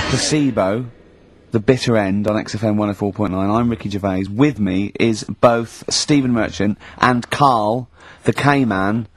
Placebo, The Bitter End on XFM 104.9. I'm Ricky Gervais. With me is both Stephen Merchant and Karl, the K-Man,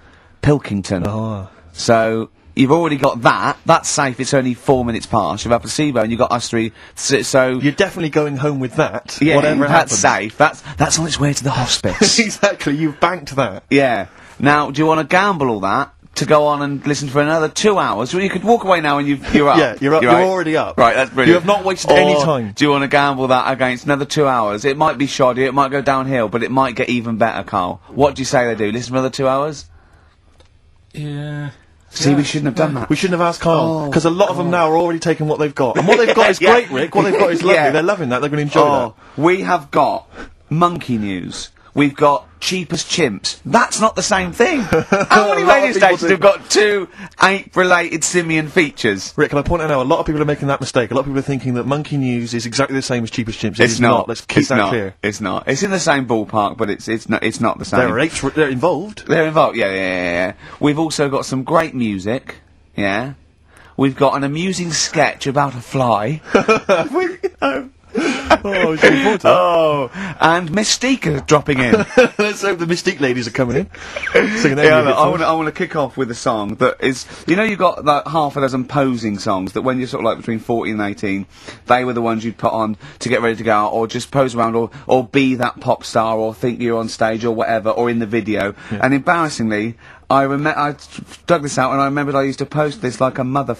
Pilkington. Oh. So, you've already got that. That's safe. It's only 4 minutes past. You've had Placebo and you've got us three. So You're definitely going home with that. yeah, whatever that's happens. safe. That's on its way to the hospice. Exactly, you've banked that. Yeah. Now, do you want to gamble all that to go on and listen for another 2 hours? Well, you could walk away now and you're up. Yeah, you're up. You're right? already up. Right, that's brilliant. You have not wasted any time. Do you want to gamble that against another 2 hours? It might be shoddy, it might go downhill, but it might get even better, Karl. What do you say they do? Listen for another 2 hours? Yeah. See, we shouldn't have done that. We shouldn't have asked Karl, because a lot of them now are already taking what they've got. And what they've got is Yeah. great, Rick. What they've got is lovely. Yeah. They're loving that. They're going to enjoy that. We have got monkey news. We've got cheapest chimps. That's not the same thing. How many A lot of radio people stations do. have got two ape-related simian features? Rick, can I point out now, a lot of people are making that mistake. A lot of people are thinking that Monkey News is exactly the same as Cheapest Chimps. It is not. Let's keep that clear. It's not. It's in the same ballpark, but it's not the same. There are apes, they're involved. They're involved. Yeah. We've also got some great music. Yeah. We've got an amusing sketch about a fly. Oh, it's looking forward to that. Oh, and Mystique dropping in. Let's hope the Mystique ladies are coming in. Singing their Yeah, music look, for us. I want to kick off with a song that is, you've got like half a dozen posing songs that when you're sort of like between 14 and 18, they were the ones you'd put on to get ready to go out, or just pose around, or be that pop star, or think you're on stage, or whatever, or in the video. Yeah. And embarrassingly, I dug this out, and I remembered I used to post this like a mother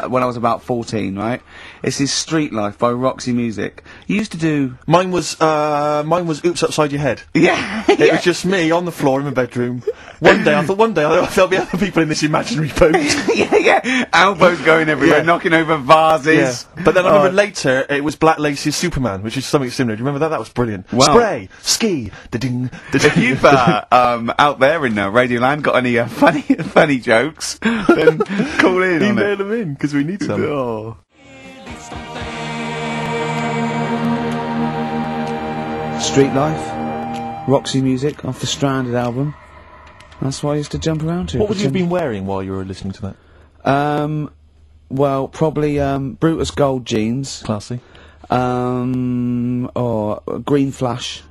when I was about 14, right? This is Street Life by Roxy Music. You used to do... Mine was Oops Upside Your Head. Yeah. It was just me on the floor in my bedroom. One day there'll be other people in this imaginary boat. yeah. Elbows going everywhere, Yeah. knocking over vases. But then I remember later it was Black Lace's Superman, which is something similar. Do you remember that? That was brilliant. Wow. Spray, ski, da-ding, If you've out there in Radioland got any funny jokes, then call in on email it. them in because we need some. Oh. Street Life, Roxy Music off the Stranded album. That's what I used to jump around to. What would you have been wearing while you were listening to that? Well, probably Brutus Gold jeans. Classy. Or green flash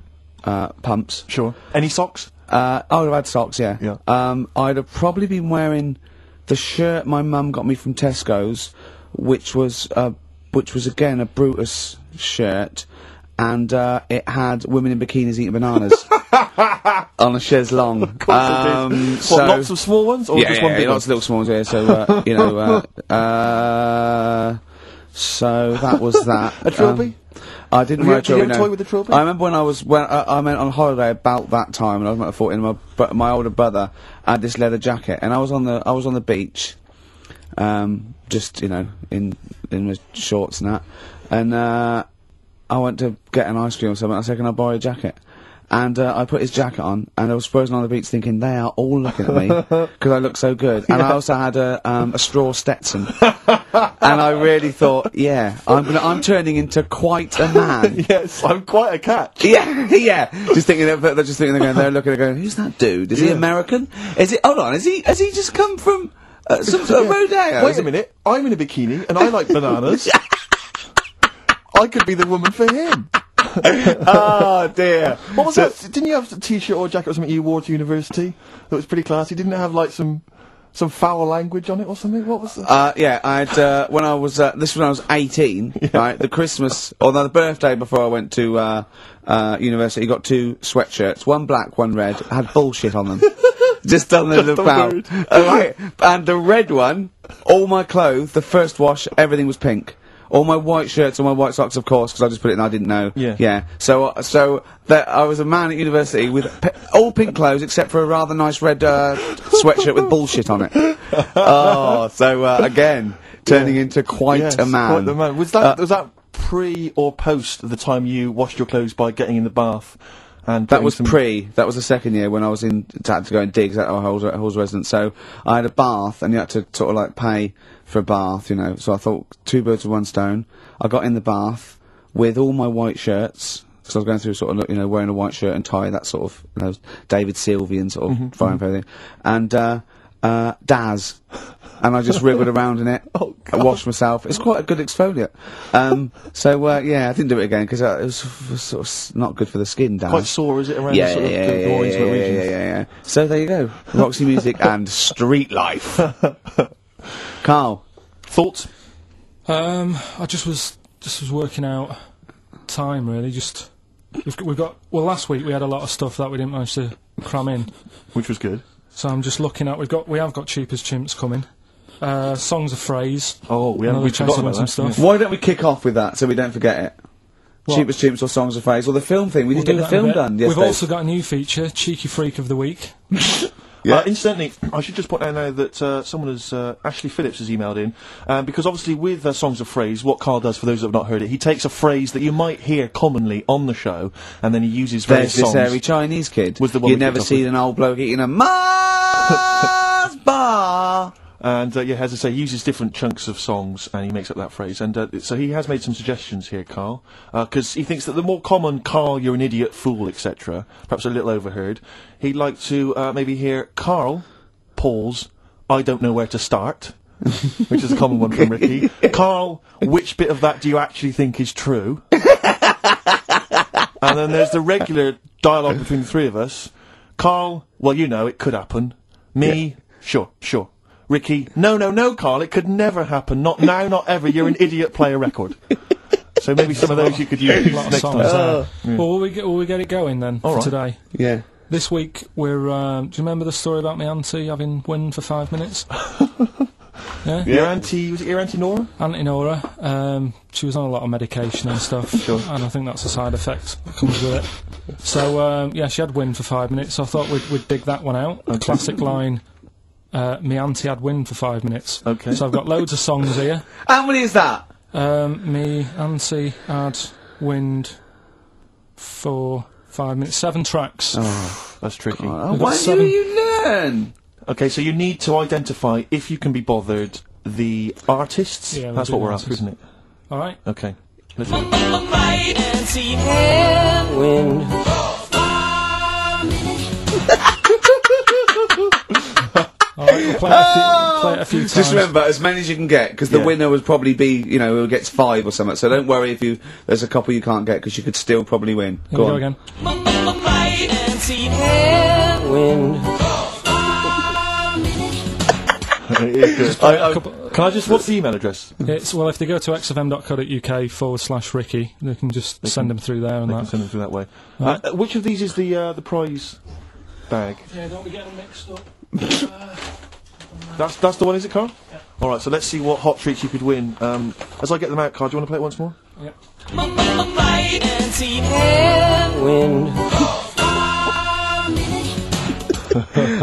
pumps. Sure. Any socks? I would have had socks, yeah. Yeah. I'd have probably been wearing the shirt my mum got me from Tesco's, which was again a Brutus shirt, and it had women in bikinis eating bananas on a chaise longue. Of course it did. What, lots of small ones, or just one big one? Lots of little small ones, yeah. So so that was that. A trilby? I didn't Did wear a you trilby. have a No. toy with a trilby? I remember when I went on holiday about that time, and I was about 14. My older brother had this leather jacket, and I was on the beach, just in my shorts and that, and I went to get an ice cream or something. I said, "Can I borrow a jacket?" And I put his jacket on, and I was frozen on the beach thinking, they are all looking at me, because I look so good. And I also had a straw Stetson. And I really thought, yeah, I'm turning into quite a man. Yes, I'm quite a catch. Yeah. Just thinking they're going, they're looking, they're going, who's that dude? Is he American? Hold on, has he just come from some sort of rodeo? Wait a minute, I'm in a bikini, and I like bananas. I could be the woman for him. Oh dear. What was that? Didn't you have a t-shirt or jacket or something you wore to university that was pretty classy? Didn't it have like some foul language on it or something? What was that? Yeah, I had, when I was 18, right, the birthday before I went to, university, got two sweatshirts, one black, one red, had bullshit on them. Just on the about. Right, and the red one, all my clothes, the first wash, everything was pink. All my white shirts, all my white socks, of course, because I just put it in, I didn't know. Yeah. So I was a man at university with all pink clothes except for a rather nice red sweatshirt with bullshit on it. Again, turning into quite a man. Quite the man. Was that pre or post the time you washed your clothes by getting in the bath? And that was that was the second year when I was had to go and digs at our Halls residence. So I had a bath, and you had to sort of like pay for a bath, So I thought, two birds with one stone. I got in the bath with all my white shirts, because I was going through sort of, wearing a white shirt and tie, that sort of, David Sylvian sort of frying for everything. And, Daz. and I just wriggled around in it. Oh, I washed myself. It's quite a good exfoliant. Yeah, I didn't do it again because it was sort of not good for the skin, Dan. Quite sore, is it, around the sort of the more intimate regions? Yeah. So there you go. Roxy Music and Street Life. Karl. Thoughts? I just was working out time, really. Just we've got last week we had a lot of stuff that we didn't manage to cram in, Which was good. so I'm just looking at we have got Cheap as Chimps coming. Songs of Phrase. Oh, we haven't Another forgotten chance about to win that. some stuff. Why don't we kick off with that so we don't forget it? What? Cheap as Chimps or Songs of Phrase or the film thing. We We'll didn't do get the that in a film bit. done yesterday. We've also got a new feature, Cheeky Freak of the Week. Yeah. Incidentally, I should just point out now that someone has, Ashley Phillips has emailed in, because obviously with Songs of Phrase, what Karl does, for those that have not heard it, he takes a phrase that you might hear commonly on the show, and then he uses various There's this songs. hairy Chinese kid. Was the one You we never kicked off seen with. an old bloke eating a Mars bar. And, as I say, he uses different chunks of songs, and he makes up that phrase. And so he has made some suggestions here, Karl, because he thinks that the more common "Karl, you're an idiot, fool," etc., perhaps a little overheard, he'd like to maybe hear "Karl, pause, I don't know where to start," which is a common one from Ricky. "Karl, which bit of that do you actually think is true?" And then there's the regular dialogue between the three of us. "Karl, well, you know, it could happen." Me, sure. Ricky, no, Karl, it could never happen. Not now, not ever. You're an idiot, play a record. So maybe some of those you could use A lot of next songs time. there. Well, will we get it going then All for right. today? Yeah. This week we're. Do you remember the story about my auntie having wind for 5 minutes? Yeah. Your auntie, was it your auntie Nora? Auntie Nora, she was on a lot of medication and stuff, and I think that's a side effect that comes with it. So, she had wind for 5 minutes, so I thought we'd dig that one out. A classic line, me auntie had wind for 5 minutes. Okay. So I've got loads of songs here. How many is that? Me auntie had wind for 5 minutes. 7 tracks. That's tricky. Oh, We've got why do 7. you learn? Okay, so you need to identify, if you can be bothered, the artists. Yeah, we'll That's do what we're the after, isn't it? Alright? Okay. Let's see. Alright, we'll play it a few times. Just remember, as many as you can get, because the Yeah. winner would probably be, who gets 5 or something. So don't worry if there's a couple you can't get, because you could still probably win. Here we go on. again. It is good. Can I just, what's the email address? It's, well, if they go to xfm.co.uk/Ricky, they can just send them through there and I can that. send them through that way. Right. Which of these is the prize bag? Yeah, don't be getting mixed up. That's the one, is it, Karl? Yeah. Alright, so let's see what hot treats you could win. As I get them out, Karl, do you want to play it once more? Yeah.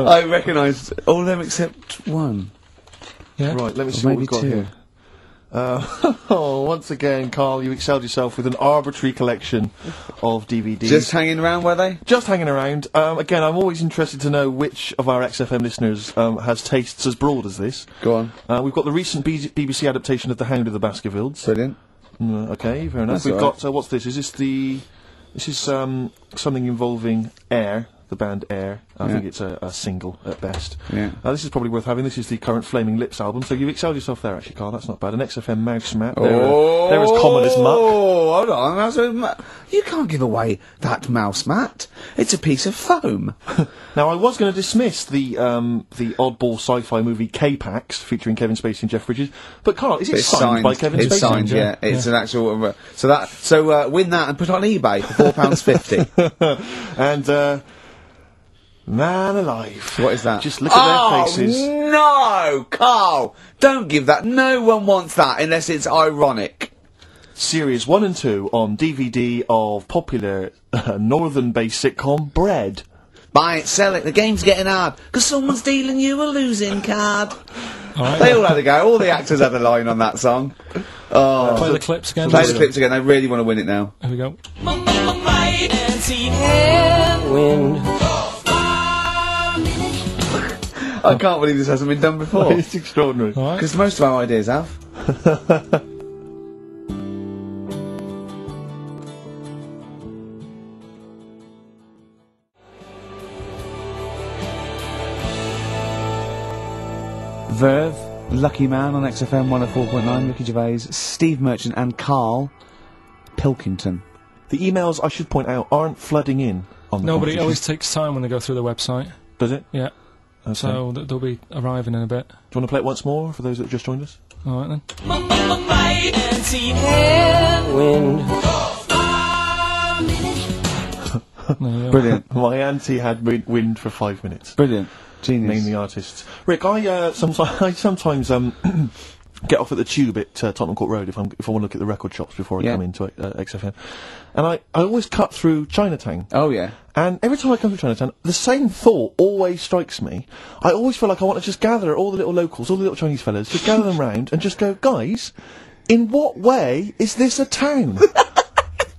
I recognise all of them except one. Yeah. Right, let me Or see what maybe we've got 2. here. Once again, Karl, you excelled yourself with an arbitrary collection of DVDs. Just hanging around, were they? Just hanging around. Again, I'm always interested to know which of our XFM listeners has tastes as broad as this. Go on. We've got the recent BBC adaptation of The Hound of the Baskervilles. Brilliant. Okay, fair enough. That's We've all got, what's this? Is this This is something involving Air, the band Air. I think it's a single at best. Yeah. This is probably worth having. This is the current Flaming Lips album. So you've excelled yourself there, actually, Karl. That's not bad. An XFM mouse mat. They're as common as muck. Oh, hold on. You can't give away that mouse mat. It's a piece of foam. Now, I was going to dismiss the oddball sci-fi movie K-Pax featuring Kevin Spacey and Jeff Bridges, but Karl, is it It's signed by Kevin It's Spacey? signed, yeah. It's an actual. So win that and put it on eBay for £4.50. And man alive. What is that? Just look at their faces. No, Karl, don't give that. No one wants that unless it's ironic. Series 1 and 2 on DVD of popular northern-based sitcom Bread. Buy it, sell it. The game's getting hard because someone's dealing you a losing card. Alright. They all had a go. All the actors had a line on that song. Oh, Play the clips again. play the clips again. They really want to win it now. Here we go. I can't believe this hasn't been done before. It's extraordinary. Alright. Because most of our ideas have. Verve, Lucky Man on XFM 104.9, Ricky Gervais, Steve Merchant and Karl Pilkington. The emails, I should point out, aren't flooding in on the No, but it competition. always takes time when they go through the website. Does it? Yeah. Okay. So they'll be arriving in a bit. Do you want to play it once more for those that just joined us? Alright then. Brilliant. My auntie had wind for 5 minutes. Brilliant. Genius. Name the artists. Rick, I sometimes get off at the Tube at Tottenham Court Road if I want to look at the record shops before I come into XFM, and I always cut through Chinatown. Oh yeah. And every time I come through Chinatown, the same thought always strikes me. I always feel like I want to just gather all the little locals, all the little Chinese fellas, just gather them round and just go, guys, in what way is this a town?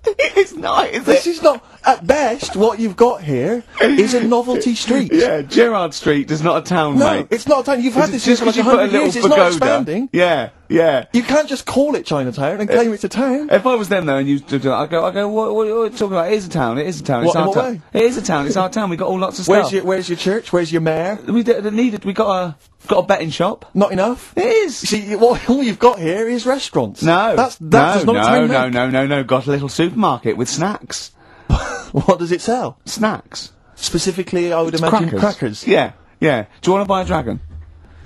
It's not, is This is not, at best, what you've got here is a novelty street. Yeah, Gerrard Street is not a town, No, mate. it's not a town. You've had this Just for like because you put a 100 little years. It's not pagoda. expanding. Yeah, yeah. You can't just call it Chinatown and claim it's a town. If I was them though and you do that, I go, what are you talking about? It is a town, it is a town, it's What, in our what town. way? It is a town, it's our town, we got all lots of stuff. Where's your church? Where's your mayor? We got a betting shop. Not enough. It is. See, all you've got here is restaurants. No. That does not a town make. No, got a little supermarket with snacks. What does it sell? Snacks. Specifically, I would imagine crackers. Yeah, yeah. Do you want to buy a dragon?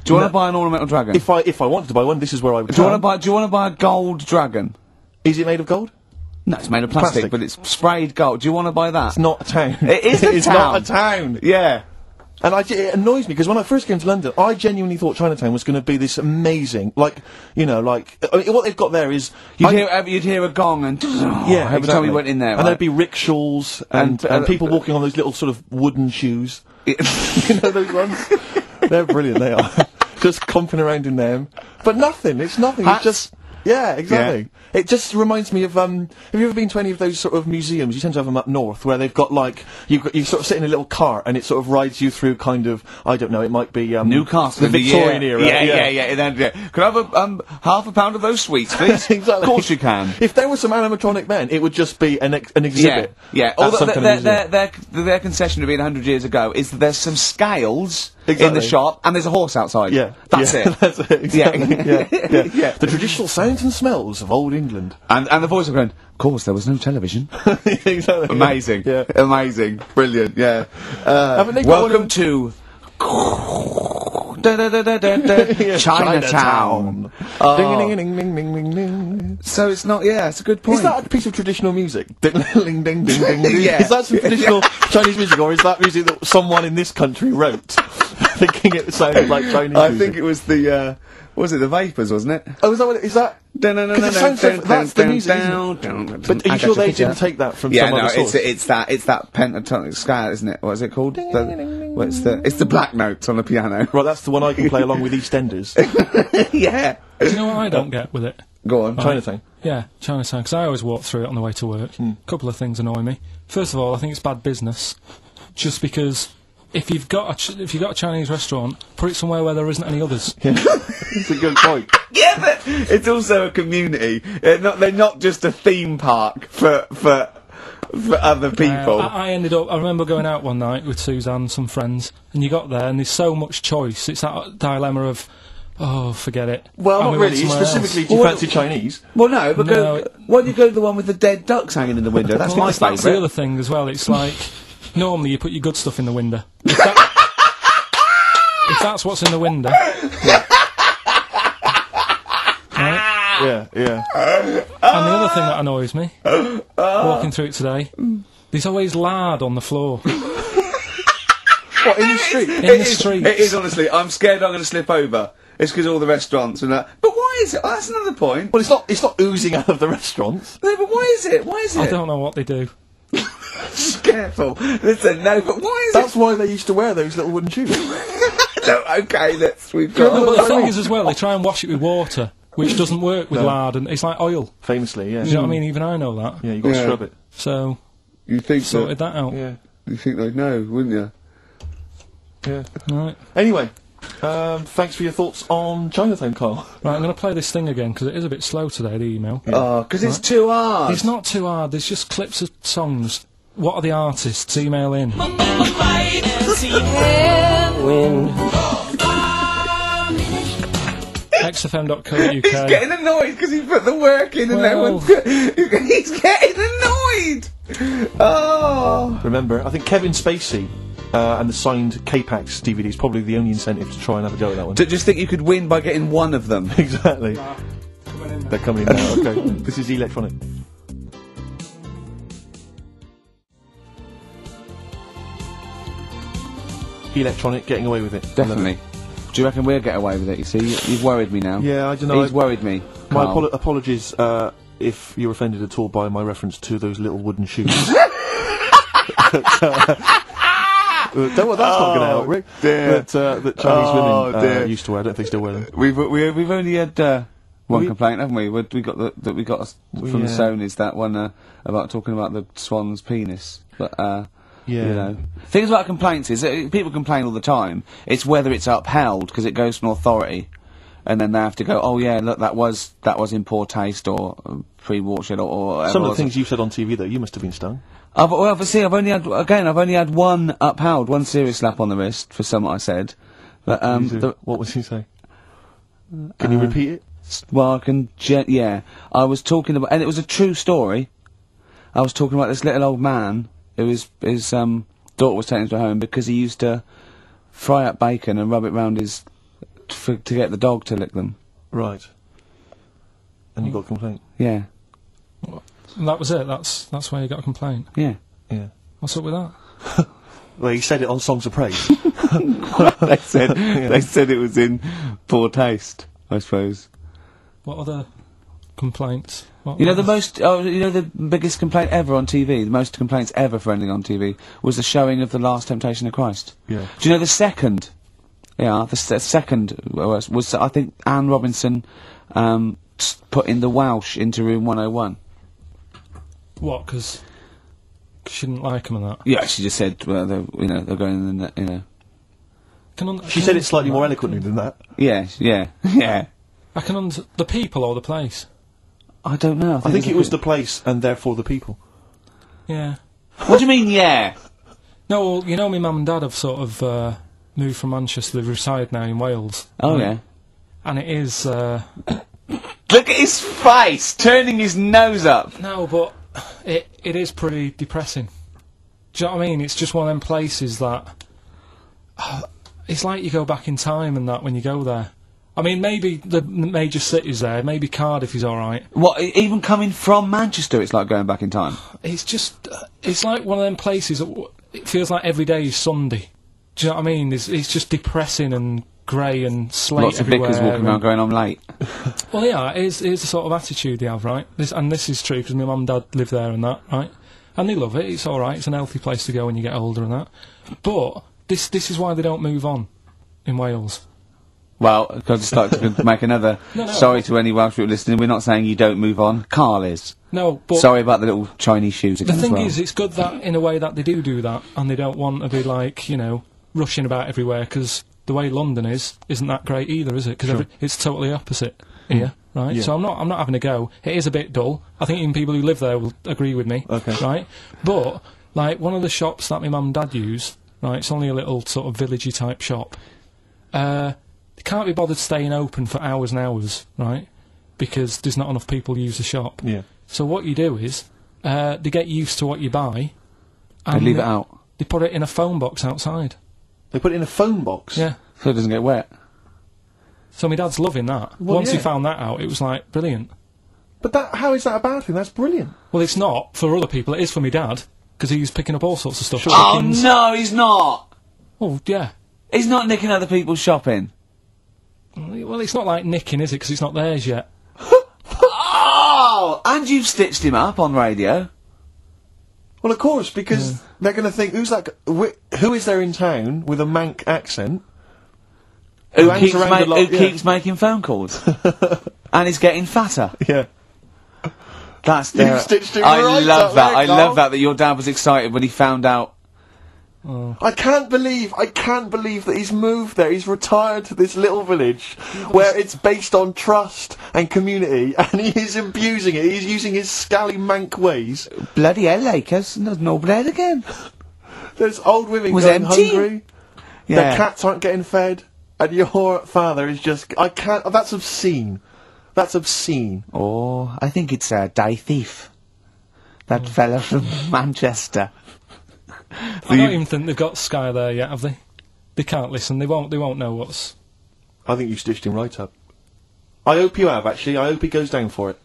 Do you want to buy an ornamental dragon? If I wanted to buy one, this is where I would. Do you want to buy a gold dragon? Is it made of gold? No, it's made of plastic, but it's sprayed gold. Do you want to buy that? It's not a town. It is a It's town. not a town. Yeah. And it annoys me because when I first came to London, I genuinely thought Chinatown was going to be this amazing, what they've got there is You'd hear a gong and every time we went in there, and there'd be rickshaws and people walking on those little sort of wooden shoes. You know those ones? They're brilliant. They are just comping around in them, but nothing. It's nothing. Hats. It's just. Yeah, exactly. Yeah. It just reminds me of, have you ever been to any of those sort of museums? You tend to have them up north, where they've got like, you sort of sit in a little cart and it sort of rides you through kind of, I don't know, it might be, Newcastle, the Victorian era. Yeah. Could I have half a pound of those sweets, please? Exactly. Of course you can. If there was some animatronic men, it would just be an exhibit. Yeah. Although Their concession to being 100 years ago is that there's some scales in the shop and there's a horse outside. Yeah. That's it. That's it. Exactly. Yeah. The traditional sounds and smells of old England. And the voice of going, of course, there was no television. Exactly. Amazing. Yeah. Amazing. Brilliant. Yeah. Welcome to Chinatown. Ding, ding, ding, ding, ding, ding, ding. So it's not, it's a good point. Is that a piece of traditional music? Ding, ding, ding, ding, ding, ding. Yeah. Is that some traditional Chinese music, or is that music that someone in this country wrote, thinking it sounded like Chinese music? I think it was the Vapors, wasn't it? Oh, is that what it is? That? Because That's the music, isn't it? But are you sure they didn't take that from some other source? it's that pentatonic scale, isn't it? What is it called? It's the black notes on the piano. Right, that's the one I can play along with EastEnders. Yeah. Do you know what I don't get with it? Go on. Chinatown. Yeah, Chinatown, because I always walk through it on the way to work. A couple of things annoy me. First of all, I think it's bad business, just because if you've got a Chinese restaurant, put it somewhere where there isn't any others. Yeah. It's a good point. Yeah, but it's also a community. They're not just a theme park for other people. I remember going out one night with Suzanne and some friends, and you got there and there's so much choice. It's that dilemma of, oh, forget it. Well, and not really. Specifically, do you fancy Chinese? Well, no, but why don't you go to the one with the dead ducks hanging in the window? That's my favourite. That's the other thing as well. It's like, normally you put your good stuff in the window. If that's what's in the window. Yeah. And the other thing that annoys me, walking through it today, there's always lard on the floor. What, in the street? In the street. It is, honestly. I'm scared I'm going to slip over. It's because all the restaurants and that. But why is it? Oh, that's another point. Well, it's not oozing out of the restaurants. No, but why is it? Why is it? I don't know what they do. Careful. Listen, no, but why is That's why they used to wear those little wooden shoes. No, okay, we've got... But the thing is as well, they try and wash it with water, which doesn't work with lard, and it's like oil. Famously, yeah. You know what I mean? Even I know that. Yeah, you've got to scrub it. So, you think sorted that out. Yeah. You think they'd know, wouldn't you? Yeah. Right. Anyway, thanks for your thoughts on Chinatown, Karl. Right, I'm going to play this thing again, because it is a bit slow today, the email. Oh, because it's too hard. It's not too hard, there's just clips of songs. What are the artists? Email in. xfm.co.uk. He's getting annoyed because he put the work in and no one's... He's getting annoyed! Oh! Remember, I think Kevin Spacey and the signed K-Pax DVD is probably the only incentive to try and have a go at that one. Just think you could win by getting one of them. Exactly. They're coming in now. Okay, this is Electronic. Electronic, getting away with it. Definitely. Do you reckon we'll get away with it? You see, you've worried me now. Yeah, I don't know. He's worried me. My Karl. apologies if you're offended at all by my reference to those little wooden shoes. Don't worry, that's not going to help, Rick. That Chinese women used to wear. I don't think they still wear them. We've only had one complaint, haven't we? We got from the Sonys, that one about talking about the swan's penis. But you know, things about complaints is that people complain all the time. It's whether it's upheld because it goes from authority, and then they have to go, oh yeah, look, that was in poor taste or pre-watershed or some of the things you said on TV though, you must have been stung. I've only had one upheld, one serious slap on the wrist for something I said. But what was he say? Can you repeat it? Well, I can. I was talking about, and it was a true story. I was talking about this little old man who his daughter was taking him to home because he used to fry up bacon and rub it round his to get the dog to lick them. Right. And you got a complaint. Yeah. And that was it. That's why you got a complaint. Yeah. Yeah. What's up with that? Well, he said it on Songs of Praise. They said it was in poor taste, I suppose. What other complaints? The biggest complaint ever on TV, the most complaints ever for anything on TV, was the showing of The Last Temptation of Christ. Yeah. Do you know the second? Yeah, the second was I think Anne Robinson put in the Welsh into room 101. What? Because she didn't like him and that? Yeah, she just said, well, they're going in the, She said it slightly more eloquently than that. Yeah. I can the people or the place? I don't know. I think it was the place and therefore the people. Yeah. What do you mean, yeah? No, well, you know, my mum and dad have sort of moved from Manchester. They reside now in Wales. Oh, yeah. And it is... Look at his face, turning his nose up. No, but it is pretty depressing. Do you know what I mean? It's just one of them places that... it's like you go back in time and that when you go there. I mean, maybe the major cities there, maybe Cardiff is alright. What, even coming from Manchester, it's like going back in time? It's just... it's like one of them places that it feels like every day is Sunday. Do you know what I mean? It's just depressing and grey and slate Lots of everywhere. vickers walking around going, I'm late. Well, yeah, it's the sort of attitude they have, right? This is true, because my mum and dad live there and that, right? And they love it, it's alright, it's an healthy place to go when you get older and that. But, this is why they don't move on in Wales. Well, I'd just like to make another... No. Sorry to any Welsh people listening, we're not saying you don't move on. Karl is. No, but... Sorry about the little Chinese shoes again The thing as well. is, it's good that, in a way, that they do that, and they don't want to be, like, you know, rushing about everywhere, because the way London isn't that great either, is it? Because it's totally opposite here, right? Yeah. So I'm not having a go. It is a bit dull. I think even people who live there will agree with me, right? But, like, one of the shops that my mum and dad use, right, it's only a little sort of villagey type shop, they can't be bothered staying open for hours and hours, right? Because there's not enough people use the shop. Yeah. So what you do is, they get used to what you buy, and They leave it out. They put it in a phone box outside. They put it in a phone box? Yeah. So it doesn't get wet. So my dad's loving that. Well, Once he yeah. found that out, it was like, brilliant. But how is that a bad thing? That's brilliant. Well, it's not for other people, it is for my dad, because he's picking up all sorts of stuff. Oh, Chickens. no, he's not! Oh, yeah. He's not nicking other people's shopping. Well, it's not like nicking, is it? Because it's not theirs yet. Oh! And you've stitched him up on radio. Well, of course, because they're going to think, who's that? Who is there in town with a Manc accent? Who hangs around a lot, keeps making phone calls. And is getting fatter. Yeah. That's You've stitched him I right love up that. there, I Karl. love that your dad was excited when he found out. I can't believe that he's moved there. He's retired to this little village where it's based on trust and community, and he is abusing it. He's using his scally Manc ways. Bloody hell, Lakers. There's no bread again. There's old women Was going empty. hungry. Yeah. Their cats aren't getting fed. And your father is just... I can't... That's obscene. That's obscene. Oh, I think it's Day Thief. That fella from Manchester. I don't even think they've got Sky there yet, have they? They can't listen. They won't know what's... I think you stitched him right up. I hope you have, actually. I hope he goes down for it.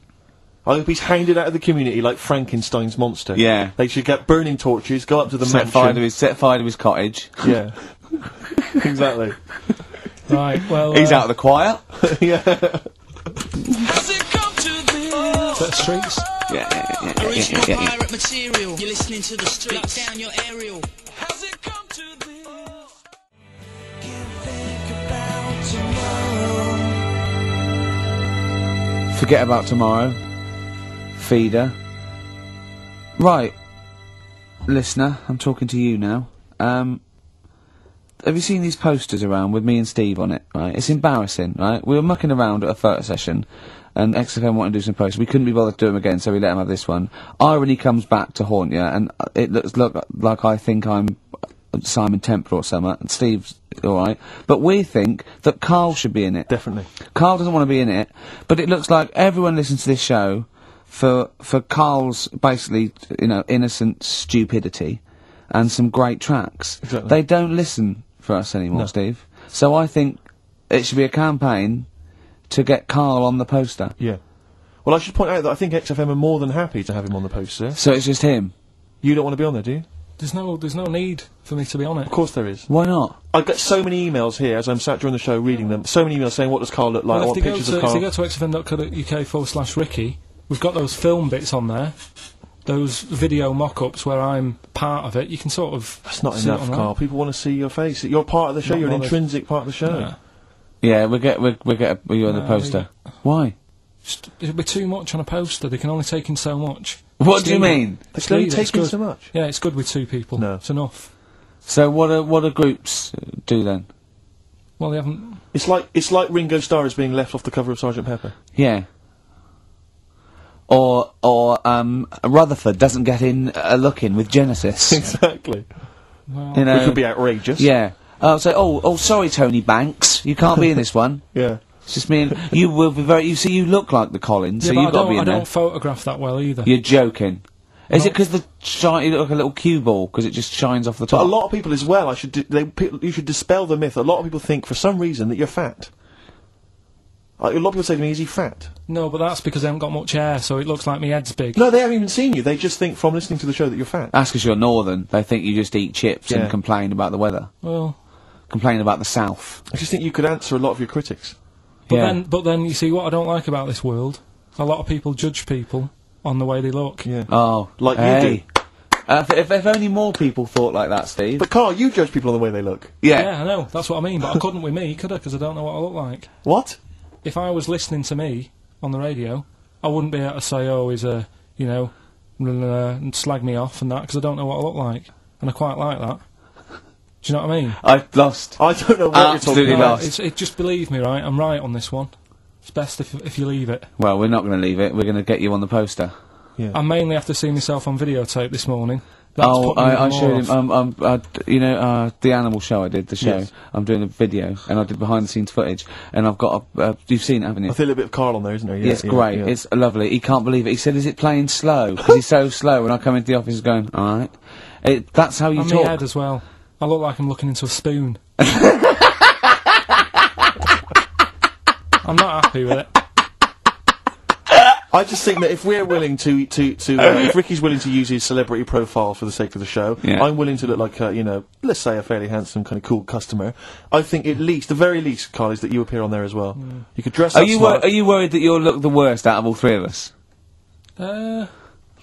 I hope he's hounded out of the community like Frankenstein's monster. Yeah. They should get burning torches, go up to the Set mansion. fire to his cottage. Yeah. Exactly. Right, well... He's out of the choir. Yeah. Has it come to this? Is that Streets? Original pirate material. You're listening to the streets. Lock down your aerial. Has it come to this? Can't think about tomorrow. Forget about tomorrow. Feeder. Right. Listener, I'm talking to you now. Have you seen these posters around with me and Steve on it, right? It's embarrassing, right? We were mucking around at a photo session, and XFM wanted to do some posters. We couldn't be bothered to do them again, so we let him have this one. Irony comes back to haunt you, and it looks like I think I'm Simon Temple or something, and Steve's alright. But we think that Karl should be in it. Definitely. Karl doesn't want to be in it, but it looks like everyone listens to this show for Karl's, basically, innocent stupidity and some great tracks. Exactly. They don't listen for us anymore, No. Steve. So I think it should be a campaign to get Karl on the poster. Yeah. Well, I should point out that I think XFM are more than happy to have him on the poster. So it's just him. You don't want to be on there, do you? There's no need for me to be on it. Of course there is. Why not? I get so many emails here as I'm sat during the show reading them. So many emails saying, what does Karl look like? Well, I want pictures of if Karl. you go to xfm.co.uk/Ricky, we've got those film bits on there. Those video mock-ups where I'm part of it. You can sort of... That's not see it enough, on there. Karl. People want to see your face. You're part of the show. Not You're an bothered. intrinsic part of the show. Yeah. Yeah, we'll get you on the No, poster. Why? It'll be too much on a poster. They can only take in so much. What Just do you leave it. mean? They Just can only leave it, take it's in good. so much. Yeah, it's good with two people. No. It's enough. So what do groups do then? Well, they haven't... It's like Ringo Starr is being left off the cover of Sgt. Pepper. Yeah. Or Rutherford doesn't get in a look in with Genesis. Exactly. Well, You know. It could be outrageous. Yeah. Oh, sorry, Tony Banks, you can't be in this one. Yeah. It's just me and you will be very. You see, you look like the Collins, so but you've got to be I in there. don't photograph that well either. You're joking. Is No. it 'cause the you look like a little cue ball because it just shines off the top? But a lot of people as well, you should dispel the myth. A lot of people think, for some reason, that you're fat. A lot of people say to me, is he fat? No, but that's because I haven't got much hair, so it looks like my head's big. No, they haven't even seen you. They just think, from listening to the show, that you're fat. That's 'cause you're northern. They think you just eat chips Yeah. and complain about the weather, Well, complain about the south. I just think you could answer a lot of your critics. Yeah. but then you see what I don't like about this world. A lot of people judge people on the way they look. Yeah. Oh, Like you hey. If only more people thought like that, Steve. But Karl, you judge people on the way they look. Yeah, I know. That's what I mean. But I couldn't with me, could I? Because I don't know what I look like. What? If I was listening to me on the radio, I wouldn't be able to say, "Oh, he's a," and slag me off and that, because I don't know what I look like, and I quite like that. Do you know what I mean? I've lost. I don't know what Absolutely you're talking lost. about. Just believe me, right? I'm right on this one. It's best if you leave it. Well, we're not going to leave it. We're going to get you on the poster. Yeah. I mainly have to see myself on videotape this morning. That's Oh, put me I even showed more him. off. The animal show I did, the show. Yes. I'm doing a video, and I did behind the scenes footage, and I've got you've seen it, haven't you? I feel a bit of Karl on there, isn't there? Yeah, Yeah, it's great. yeah. It's lovely. He can't believe it. He said, "Is it playing slow?" Because he's so slow. And I come into the office going, "All right." That's how you And my talk. head as well. I look like I'm looking into a spoon. I'm not happy with it. I just think that if we're willing if Ricky's willing to use his celebrity profile for the sake of the show, Yeah. I'm willing to look like let's say a fairly handsome, kind of cool customer. I think the very least, Karl, is that you appear on there as well. You could dress up smart. Are you worried that you'll look the worst out of all three of us? Who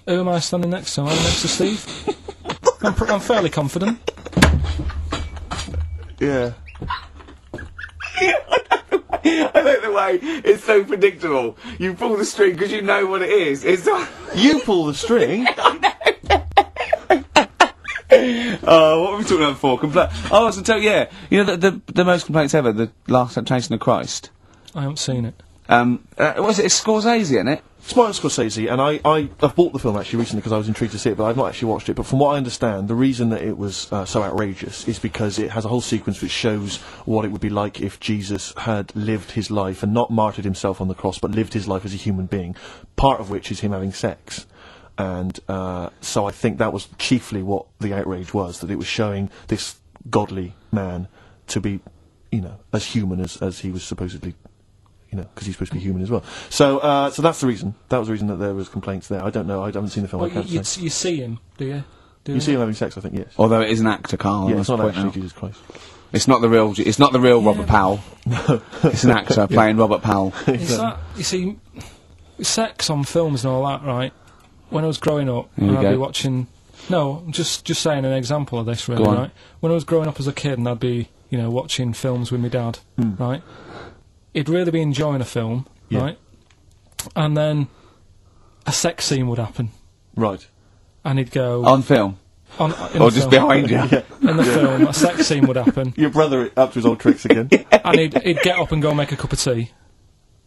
am I standing next to? Am I next to Steve? I'm fairly confident. Yeah. I like the way it's so predictable. You pull the string because you know what it is. It's You pull the string. Oh, what were we talking about before? I was to tell you, yeah. You know the most complaints ever, the Last Temptation of Christ. I haven't seen it. Was it? It's Scorsese, isn't it? It's Martin Scorsese, and I've bought the film actually recently because I was intrigued to see it, but I've not actually watched it. But from what I understand, the reason that it was so outrageous is because it has a whole sequence which shows what it would be like if Jesus had lived his life and not martyred himself on the cross, but lived his life as a human being, part of which is him having sex. And so I think that was chiefly what the outrage was, that it was showing this godly man to be, you know, as human as he was supposedly, you know, because he's supposed to be human as well. So so that's the reason. That was the reason that there was complaints there. I don't know. I haven't seen the film. Well, I can't you say. see him, do you? You see him having sex, I think, yes. Although it is an actor, Karl. Yeah, it's not point actually out. Jesus Christ. It's not the real. It's not the real Robert Powell. No, it's an actor playing Robert Powell. Is that, you see, sex on films and all that, right? When I was growing up, Here we I'd go. be watching. No, I'm just saying an example of this, really, Go on. right? When I was growing up as a kid, and I'd be, you know, watching films with my dad, right? He'd really be enjoying a film, Yeah. right? And then a sex scene would happen, Right. and he'd go On film, on, in or the just film. behind you. In the film, a sex scene would happen, Your brother up to his old tricks again. and he'd get up and go make a cup of tea,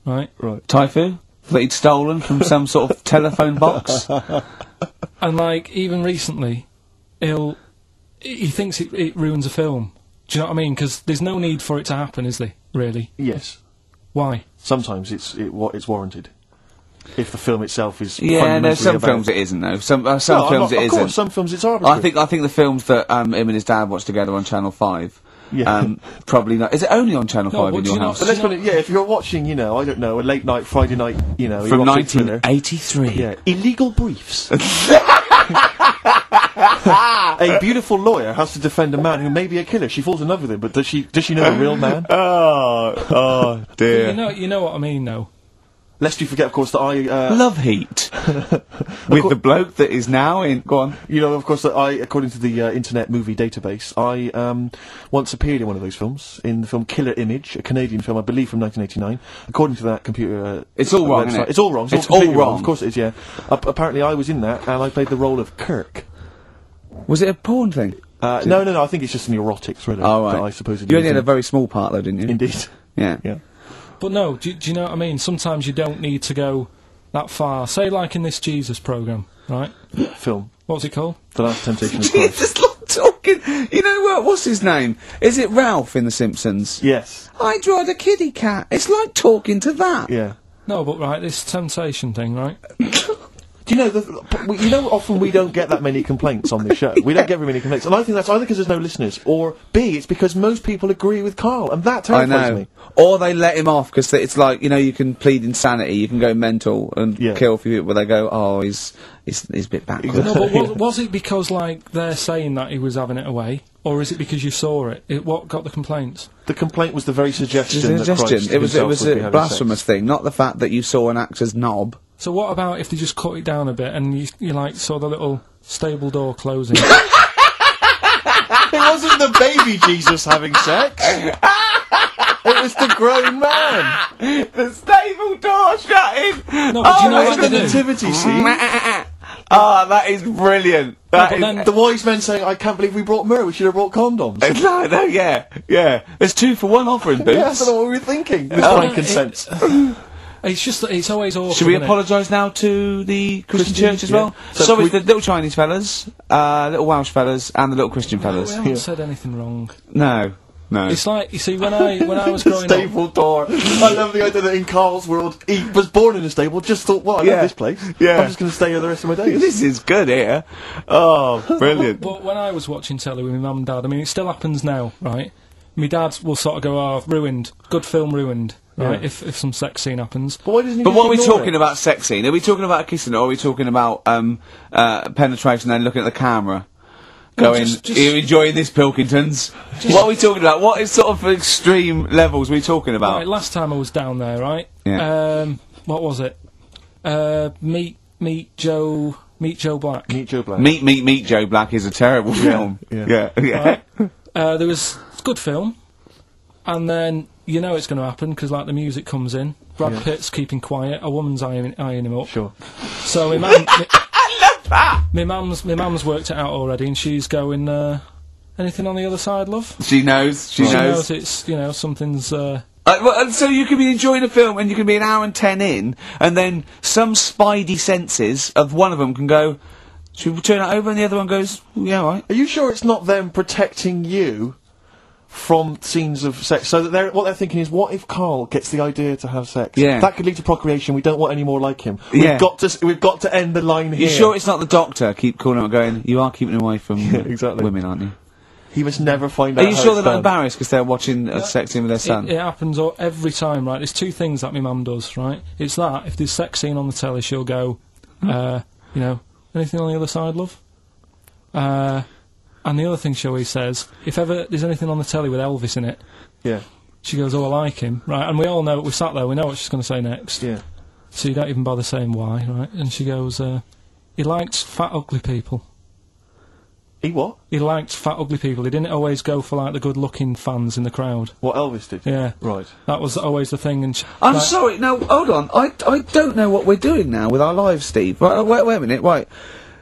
right? Right. Typhoon that he'd stolen from some sort of telephone box. And like even recently, he thinks it ruins a film. Do you know what I mean? Because there's no need for it to happen, is there? Really? Yes. Why? Sometimes it's warranted. If the film itself is Yeah, no, some about- films it isn't though. Some No, films it of isn't. course, some films it's arbitrary. I think the films that him and his dad watched together on Channel 5. Yeah. Probably not. Is it only on Channel No, 5 but in do your you know- house? But let's put it, yeah, if you're watching, you know, I don't know, a late night, Friday night, you know, From erotic thriller. 1983. Yeah, illegal briefs. A beautiful lawyer has to defend a man who may be a killer. She falls in love with him, but does she know the real man? Oh dear. You know what I mean, though. Lest you forget, of course, that I, Love Heat. With the bloke that is now in. Go on. you know, of course, that I, according to the Internet Movie Database, I once appeared in one of those films, in the film Killer Image, a Canadian film, I believe, from 1989. According to that computer... It's all wrong, website. isn't it? It's all wrong. It's completely all wrong. Of course it is, yeah. Apparently I was in that, and I played the role of Kirk. Was it a porn thing? No, I think it's just an erotic thriller Oh, right. that I supposedly You only was had a in. very small part though, didn't you? Indeed. Yeah. Yeah. But no, do you know what I mean? Sometimes you don't need to go that far. Say, like in this Jesus program, right? Film. What's it called? The Last Temptation of Christ. Jesus, not talking. You know what? What's his name? Is it Ralph in The Simpsons? Yes. I drawed a kitty cat. It's like talking to that. Yeah. No, but right, this temptation thing, right? Do you know, you know, often we don't get that many complaints on this show. We don't get very many complaints. And I think that's either because there's no listeners, or B, it's because most people agree with Karl, and that I terrifies know. me. Or they let him off because it's like, you know, you can plead insanity, you can go mental and Yeah. kill a few people, but they go, oh, he's a bit backward. No, but was it because, like, they're saying that he was having it away? Or is it because you saw it? What got the complaints? The complaint was the very suggestion It's a that Christ suggestion. It was himself would be a having blasphemous sex. thing, not the fact that you saw an actor's knob. So what about if they just cut it down a bit and you like, saw the little stable door closing? It wasn't the baby Jesus having sex. It was the grown man. The stable door shutting! No, but do you know It was what the they do? nativity scene. Ah, that is brilliant. That but is- then- The wise men saying, I can't believe we brought myrrh, we should have brought condoms. no, yeah. There's 2 for 1 offer in Boots. Yeah, I don't know what we were thinking. With Oh. frankincense. It's just that it's always awkward. Should we isn't it? apologise now to the Christian Christian, church as yeah. well? So Sorry we- to the little Chinese fellas, little Welsh fellas, and the little Christian We fellas. haven't said anything wrong. No. It's like, you see, when I was growing up... Stable door. I love the idea that in Karl's world, he was born in a stable, just thought, well, I Yeah. love this place. Yeah. I'm just going to stay here the rest of my days. This is good here. Oh, brilliant. But when I was watching telly with my mum and dad, I mean, it still happens now, right? My dad will sort of go, oh, ruined. Good film ruined, right? Yeah. If some sex scene happens. But why doesn't he But just what are we ignore talking it? about sex scene? Are we talking about kissing or are we talking about penetration and then looking at the camera? No, Going, just- are you enjoying this, Pilkingtons? What are we talking about? What is sort of extreme levels are we talking about? Right, last time I was down there, right? Yeah. What was it? Meet Joe Black. Meet Joe Black. Meet Joe Black is a terrible film. yeah. Yeah. There was it's a good film, and then you know it's going to happen because like the music comes in. Brad Pitt's keeping quiet. A woman's eyeing him up. Sure. So my mum, I love that! my mum's worked it out already, and she's going. Anything on the other side, love? She knows. She knows. It's something's So you could be enjoying a film and you can be an hour and 10 in, and then some spidey senses of one of them can go, should we turn that over? And the other one goes, yeah, all right. Are you sure it's not them protecting you from scenes of sex? So that what they're thinking is, what if Karl gets the idea to have sex? Yeah. That could lead to procreation. We don't want any more like him. Yeah. We've got to end the line here. You sure it's not the doctor? Keep calling him and going, you are keeping away from exactly. women, aren't you? He must never find out. Are you how sure it's they're not done. embarrassed because they're watching a sex scene with their son? It happens every time, right? There's two things that my mum does, right? It's that, if there's sex scene on the telly, she'll go, anything on the other side, love? And the other thing she always says, if ever there's anything on the telly with Elvis in it, Yeah. she goes, oh, I like him, right? And we all know, we sat there, we know what she's going to say next. Yeah. So you don't even bother saying why, right? And she goes, he likes fat, ugly people. He what? He liked fat, ugly people. He didn't always go for, like, the good-looking fans in the crowd. What Elvis did? Yeah. Right. That was always the thing, and I'm sorry, now, hold on. I don't know what we're doing now with our lives, Steve. Right, wait a minute, right.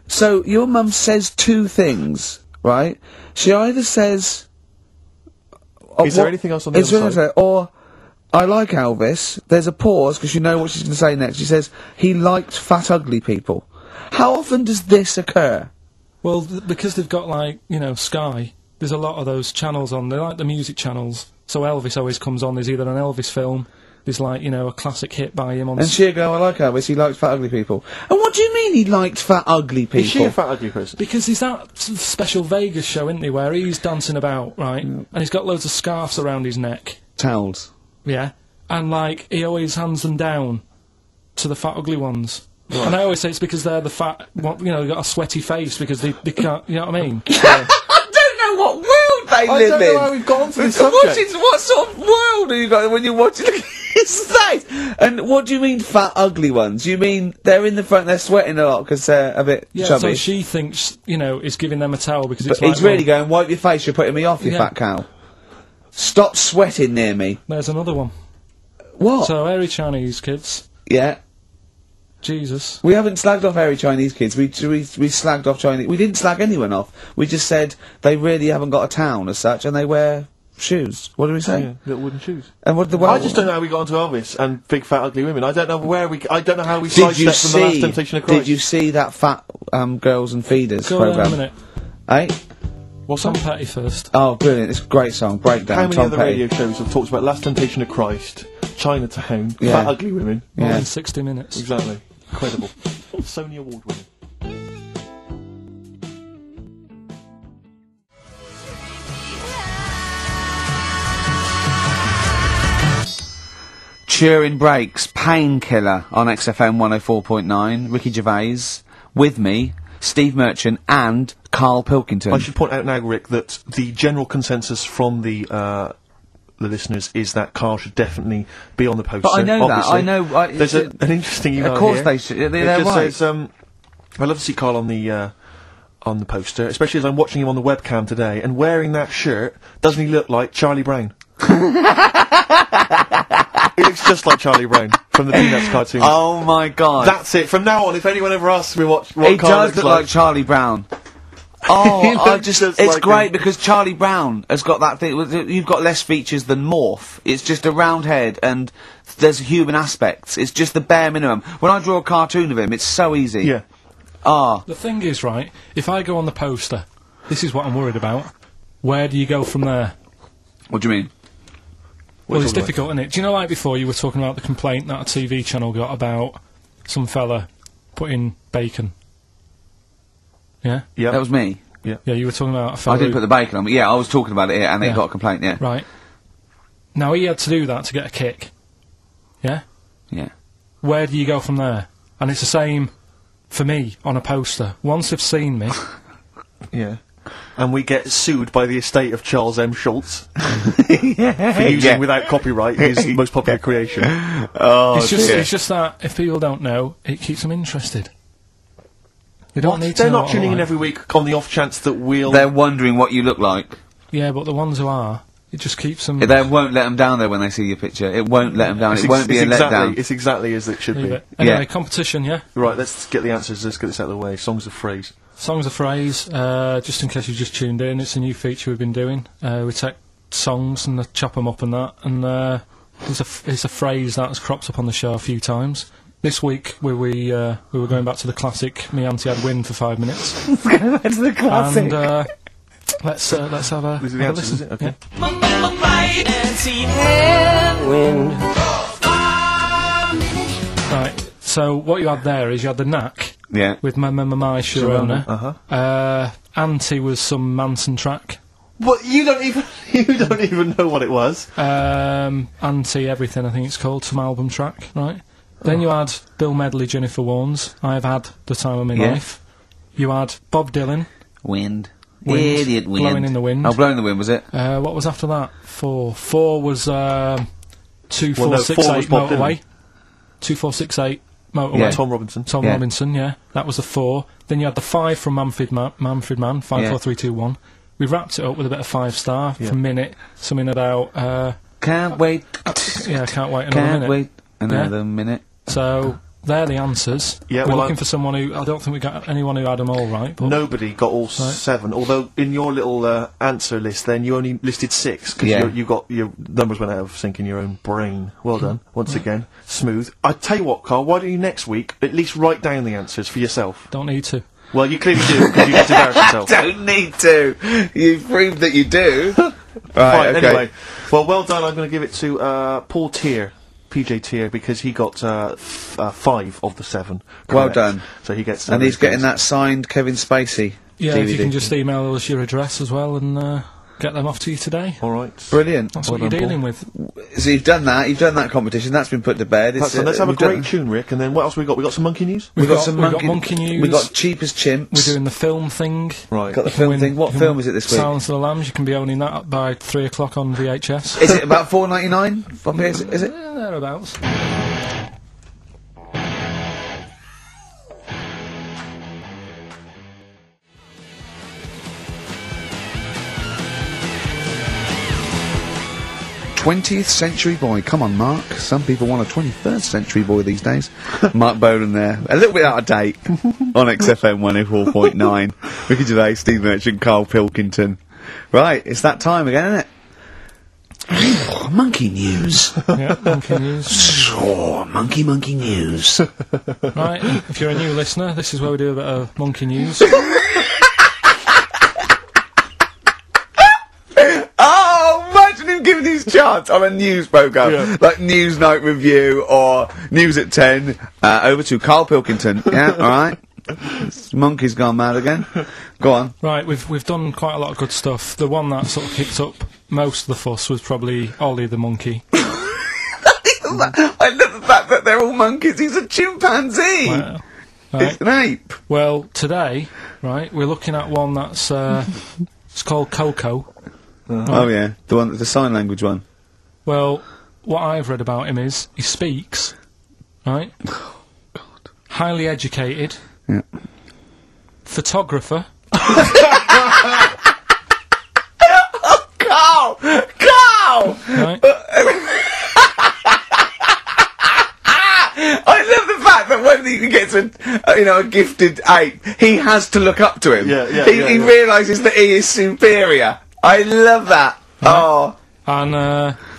So, your mum says two things, right? She either says... Is there anything else on the is there other side? anything- Or, I like Elvis. There's a pause, because you know what she's going to say next. She says, he liked fat, ugly people. How often does this occur? Well, because they've got, like, Sky, there's a lot of those channels on. They're like the music channels. So Elvis always comes on. There's either an Elvis film, there's, like, a classic hit by him on... And she'll go, I like Elvis, he likes fat, ugly people. And what do you mean he liked fat, ugly people? Is she a fat, ugly person? Because there's that special Vegas show, isn't he, where he's dancing about, right? And he's got loads of scarves around his neck. Towels. Yeah. And, like, he always hands them down to the fat, ugly ones. Right. And I always say it's because they're the fat, they've got a sweaty face because they can't, you know what I mean? I don't know what world they I live don't in. know how we've got onto this subject. What sort of world are you got when you're watching his face? And what do you mean fat, ugly ones? You mean they're in the front, they're sweating a lot because they're a bit Yeah, chubby? so she thinks, is giving them a towel because But it's like... he's really going, wipe your face, you're putting me off, you Yeah. fat cow. Stop sweating near me. There's another one. What? So, hairy Chinese kids. Yeah. Jesus. We haven't slagged off hairy Chinese kids. We slagged off Chinese... We didn't slag anyone off. We just said they really haven't got a town as such, and they wear shoes. What did we say? Yeah, little wooden shoes. And what did the... I just don't know how we got onto Elvis and big fat ugly women. I don't know I don't know how we sidestepped from the Last Temptation of Christ. Did you see that fat Girls and Feeders Go programme? on a minute. Eh? What's Tom Petty first? Oh, brilliant. It's a great song. Breakdown. How many Tom other Petty. radio shows have talked about Last Temptation of Christ, Chinatown, Yeah. fat ugly women? More Yeah. than 60 minutes. Exactly. Incredible. Sony Award winning. Turing Breaks, Painkiller on XFM 104.9. Ricky Gervais, with me, Steve Merchant and Karl Pilkington. I should point out now, Rick, that the general consensus from the listeners is that Karl should definitely be on the poster. But I know obviously. that. I know. There's an interesting email Of course here. they should. It They're just right. says, I'd love to see Karl on the poster, especially as I'm watching him on the webcam today, and wearing that shirt, doesn't he look like Charlie Brown? He looks just like Charlie Brown from the Peanuts cartoon. Oh my god. That's it. From now on, if anyone ever asks me what He Karl does looks look like Charlie Brown. He Oh, looks just it's like great him. because Charlie Brown has got that thing. You've got less features than Morph. It's just a round head and there's human aspects. It's just the bare minimum. When I draw a cartoon of him, it's so easy. Yeah. Ah, The thing is, right, if I go on the poster, this is what I'm worried about. Where do you go from there? what do you mean? Well, it's talking about? difficult, isn't it? Do you know, like before, you were talking about the complaint that a TV channel got about some fella putting bacon? Yeah? Yeah. That was me. Yeah, you were talking about a fella I didn't who- put the bacon on. But yeah, I was talking about it here, and they Yeah. got a complaint. Yeah. Right. Now, he had to do that to get a kick. Yeah? Yeah. Where do you go from there? And it's the same for me on a poster. Once they've seen me, Yeah. And we get sued by the estate of Charles M. Schultz for using Yeah. without copyright his most popular creation. Oh, it's just that if people don't know, it keeps them interested. They don't need to They're know not what I tuning in like. every week on the off chance that we'll... They're wondering what you look like. Yeah, but the ones who are, it just keeps them... They won't let them down there when they see your picture. It won't let them down. It's It won't be a letdown. It's exactly as it should Leave be. it. Anyway, Yeah. competition, yeah? Right, let's get the answers. Let's get this out of the way. Songs of phrase. Songs of phrase, just in case you just tuned in, it's a new feature we've been doing. We take songs and chop them up and that, and It's a phrase that's cropped up on the show a few times. This week we were going back to the classic. Me auntie had wind for 5 minutes. Going back to the classic. And let's have a These are the answers, is it? Okay. Right. So what you had there is you had the knack Yeah. with my Sharona. Uh-huh. Auntie was some Manson track. What? You don't even know what it was. Auntie Everything, I think it's called, some album track, right? Then you had Bill Medley, Jennifer Warnes, I've Had the Time of My Life. You had Bob Dylan, Wind. Wind, Idiot wind. Blowing in the Wind. Oh, Blowing in the Wind, was it? What was after that? 4. 4 was 2468 4 was Bob Motorway. 2468 Motorway. Yeah. Tom Robinson. Tom Yeah. Robinson, yeah. That was the 4. Then you had the 5 from Manfred Mann, 5, 4, 3, 2, 1. We wrapped it up with a bit of 5 star for Minute, something about, Can't wait. yeah, can't wait another Can't minute. wait another minute. So, they're the answers. Yeah, We're well, looking for someone who, I don't think we got anyone who had them all right, but Nobody got all 7, although in your little answer list then you only listed 6 because Yeah. you got your numbers went out of sync in your own brain. Well done, once again, smooth. I tell you what, Carl, why don't you next week at least write down the answers for yourself? don't need to. Well, you clearly do because you get to embarrass yourself. Don't need to. You've proved that you do. Right, Fine, okay. anyway. Well done. I'm going to give it to Paul Tier, PJ Tier, because he got 5 of the 7. Well correct. done. So he gets. And he's getting that signed Kevin Spacey Yeah, DVD. if you can just email us your address as well and get them off to you today. All right. Brilliant. That's Well what you're done, dealing Paul. with. So you've done that competition, that's been put to bed. That's, let's have a great tune, Rick. And then what else we got? We got some monkey news. We've got monkey news. We got Cheap as Chimps. We're doing the film thing. Right. Got the You can film win- thing. What you can film win is it this week? Silence of the Lambs. You can be owning that by 3 o'clock on VHS. Is it about $4.99? Is it? Thereabouts. '20th century boy. Come on, Mark. Some people want a 21st century boy these days. Mark Bowden there. A little bit out of date on XFM 104.9. Ricky Gervais, Steve Merchant, Karl Pilkington. Right, it's that time again, isn't it? Monkey news. Yeah, monkey news. Oh, monkey news. Right, if you're a new listener, this is where we do a bit of monkey news. Oh, imagine him giving his chance on a news programme, like News Night Review or News at 10, over to Karl Pilkington. Yeah, alright. Monkey's gone mad again. Go on. Right, we've done quite a lot of good stuff. The one that sort of kicked up most of the fuss was probably Ollie the monkey. I love the fact that they're all monkeys. He's a chimpanzee. Well, right. It's an ape. Well, today, right, we're looking at one that's it's called Coco. Oh yeah, the sign language one. Well, what I've read about him is he speaks, right? Highly educated. Yeah. Photographer. Carl! Right? I love the fact that when he gets a gifted ape, he has to look up to him. He realises that he is superior. I love that. Right. Oh. And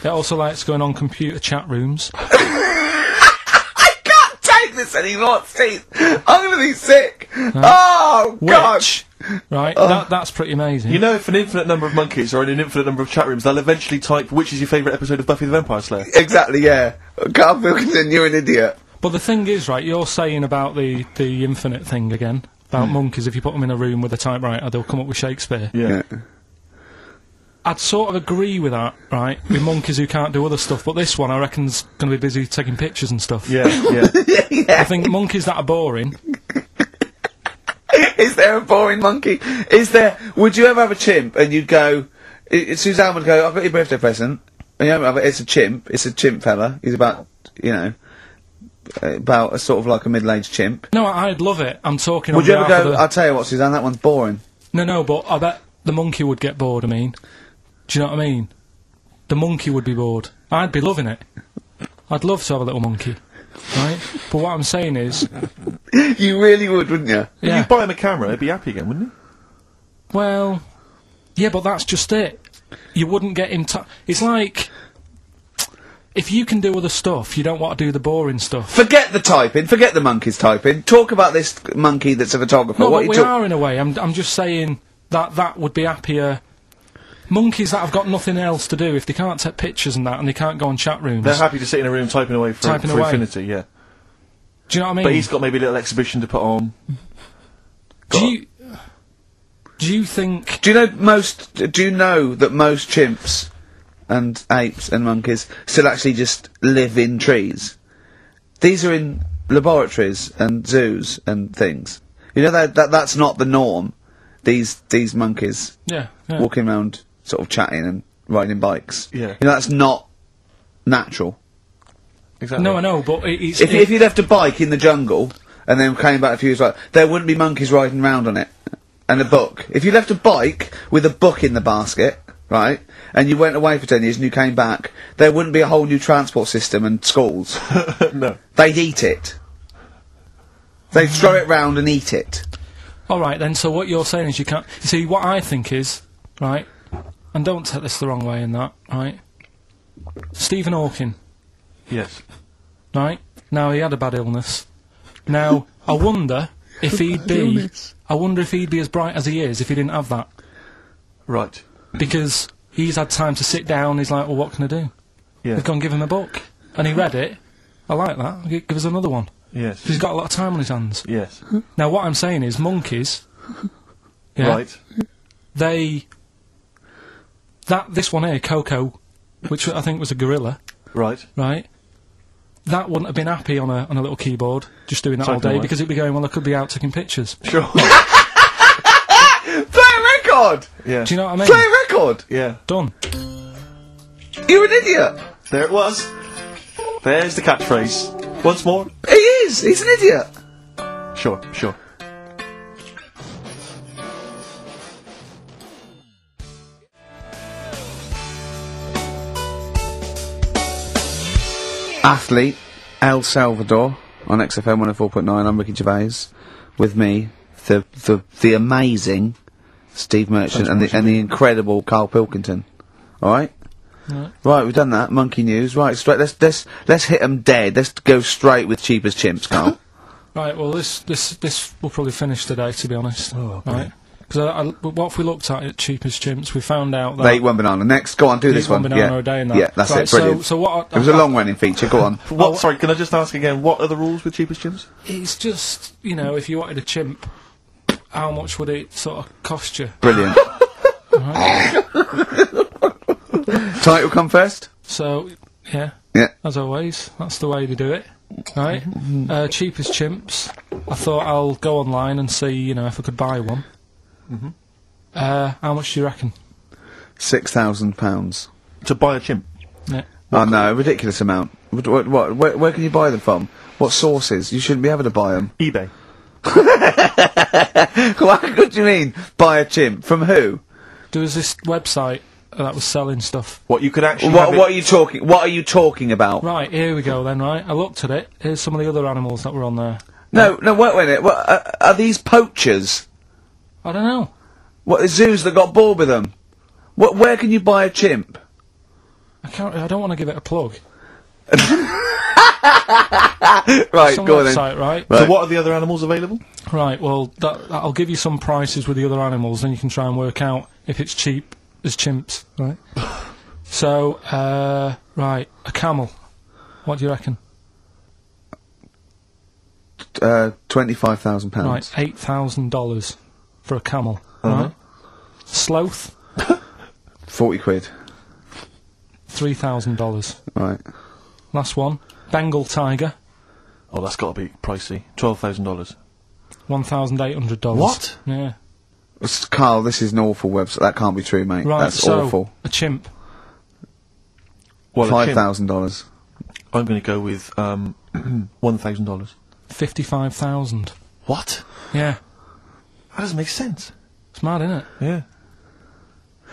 it also likes going on computer chat rooms. I can't take this anymore, Steve. I'm gonna be sick. Oh, God. Which, right, that's pretty amazing. You know, if an infinite number of monkeys are in an infinite number of chat rooms, they'll eventually type, which is your favourite episode of Buffy the Vampire Slayer? Exactly, yeah. Karl Pilkington, you're an idiot. But the thing is, right, you're saying about the infinite thing again, about monkeys, if you put them in a room with a typewriter, they'll come up with Shakespeare. Yeah. I'd sort of agree with that, right, with monkeys who can't do other stuff, but this one I reckon's going to be busy taking pictures and stuff. Yeah. I think monkeys that are boring. Is there a boring monkey? Would you ever have a chimp and you'd go, Suzanne would go, I've got your birthday present, and you know, it's a chimp fella, he's about, about a sort of like a middle-aged chimp. No, I'd love it. I'm talking Would on you ever behalf go, of I'll tell you what, Suzanne, that one's boring. No, but I bet the monkey would get bored, I mean. Do you know what I mean? The monkey would be bored. I'd be loving it. I'd love to have a little monkey, right? But what I'm saying is... You really would, wouldn't you? Yeah. You'd buy him a camera, he'd be happy again, wouldn't he? Well, yeah, but that's just it. You wouldn't get him. It's like if you can do other stuff, you don't want to do the boring stuff. Forget the typing. Forget the monkeys typing. Talk about this monkey that's a photographer. No, what but you we talk- are in a way. I'm just saying that would be happier. Monkeys that have got nothing else to do, if they can't take pictures and that, and they can't go on chat rooms. They're happy to sit in a room typing away for infinity, yeah. Do you know what I mean? But he's got maybe a little exhibition to put on. Do you think... Do you know that most chimps and apes and monkeys still actually just live in trees? These are in laboratories and zoos and things. You know that's not the norm. These monkeys Yeah. walking around sort of chatting and riding bikes. Yeah. You know, that's not natural. Exactly. No, I know, but it's... If you left a bike in the jungle and then came back a few years later, there wouldn't be monkeys riding around on it. And a book. If you left a bike with a book in the basket, right, and you went away for 10 years and you came back, there wouldn't be a whole new transport system and schools. No. They'd eat it. They'd throw it round and eat it. Alright then, so what you're saying is you can't... You see, what I think is, right, and don't take this the wrong way in that, right, Stephen Hawking, Yes. right, now he had a bad illness. Now, I wonder if he'd be... I wonder if he'd be as bright as he is if he didn't have that. Right. Because he's had time to sit down, he's like, well, what can I do? Yeah. They've gone and give him a book. And he read it. I like that. Give us another one. Yes. He's got a lot of time on his hands. Yes. Now, what I'm saying is, monkeys... Yeah, Right. This one here, Coco, which I think was a gorilla, Right. right? That wouldn't have been happy on a little keyboard, just doing that all Typing day, away. because it'd be going, well, I could be out taking pictures. Sure. Play a record! Yeah. Do you know what I mean? Play a record! Yeah. Done. You're an idiot! There it was. There's the catchphrase. Once more. He is! He's an idiot! Sure. Athlete, El Salvador, on XFM 104.9, I'm Ricky Gervais, with me, the amazing Steve Merchant and the incredible Karl Pilkington. Alright? Right, we've done that, monkey news, right, straight, let's hit 'em dead, let's go straight with Cheap as Chimps, Karl. Right, well, this will probably finish today, to be honest. Oh, right? Because what if we looked at Cheap as Chimps, we found out that... They eat one banana, next, go on, do this Eat one one. banana Yeah, a day and that. yeah, that's Right, it, brilliant. So what... It was a long running feature, go on. What? Sorry, can I just ask again, what are the rules with Cheapest Chimps? It's just, you know, if you wanted a chimp, how much would it sort of cost you? Brilliant. Title come first? So, yeah, Yeah. as always, that's the way to do it. Right? Cheapest Chimps. I thought I'll go online and see, you know, if I could buy one. How much do you reckon? £6,000. To buy a chimp? Yeah. Oh no, a ridiculous amount. Where can you buy them from? What sources? You shouldn't be able to buy them. eBay. What do you mean? Buy a chimp? From who? There was this website that was selling stuff. What, you could actually What are you talking? What are you talking about? Right, here we go then, right? I looked at it. Here's some of the other animals that were on there. No, wait a minute. What, are these poachers? I don't know. What, the zoos that got bored with them? Where can you buy a chimp? I don't want to give it a plug. Right, Some go on then. website, right? So what are the other animals available? Right, well, I'll give you some prices with the other animals, then you can try and work out if it's cheap as chimps, right? So, right, a camel. What do you reckon? £25,000. Right, $8,000 for a camel, right? Sloth, 40 quid. $3,000. Right. Last one, Bengal tiger, Oh, that's got to be pricey. $12,000. $1,800. What? Yeah. Karl, this is an awful website. That can't be true, mate. Right, That's so, awful. a chimp, Well, a chimp, $5,000. I'm going to go with $1,000. 55,000. What? Yeah. That doesn't make sense. It's mad, isn't it? Yeah.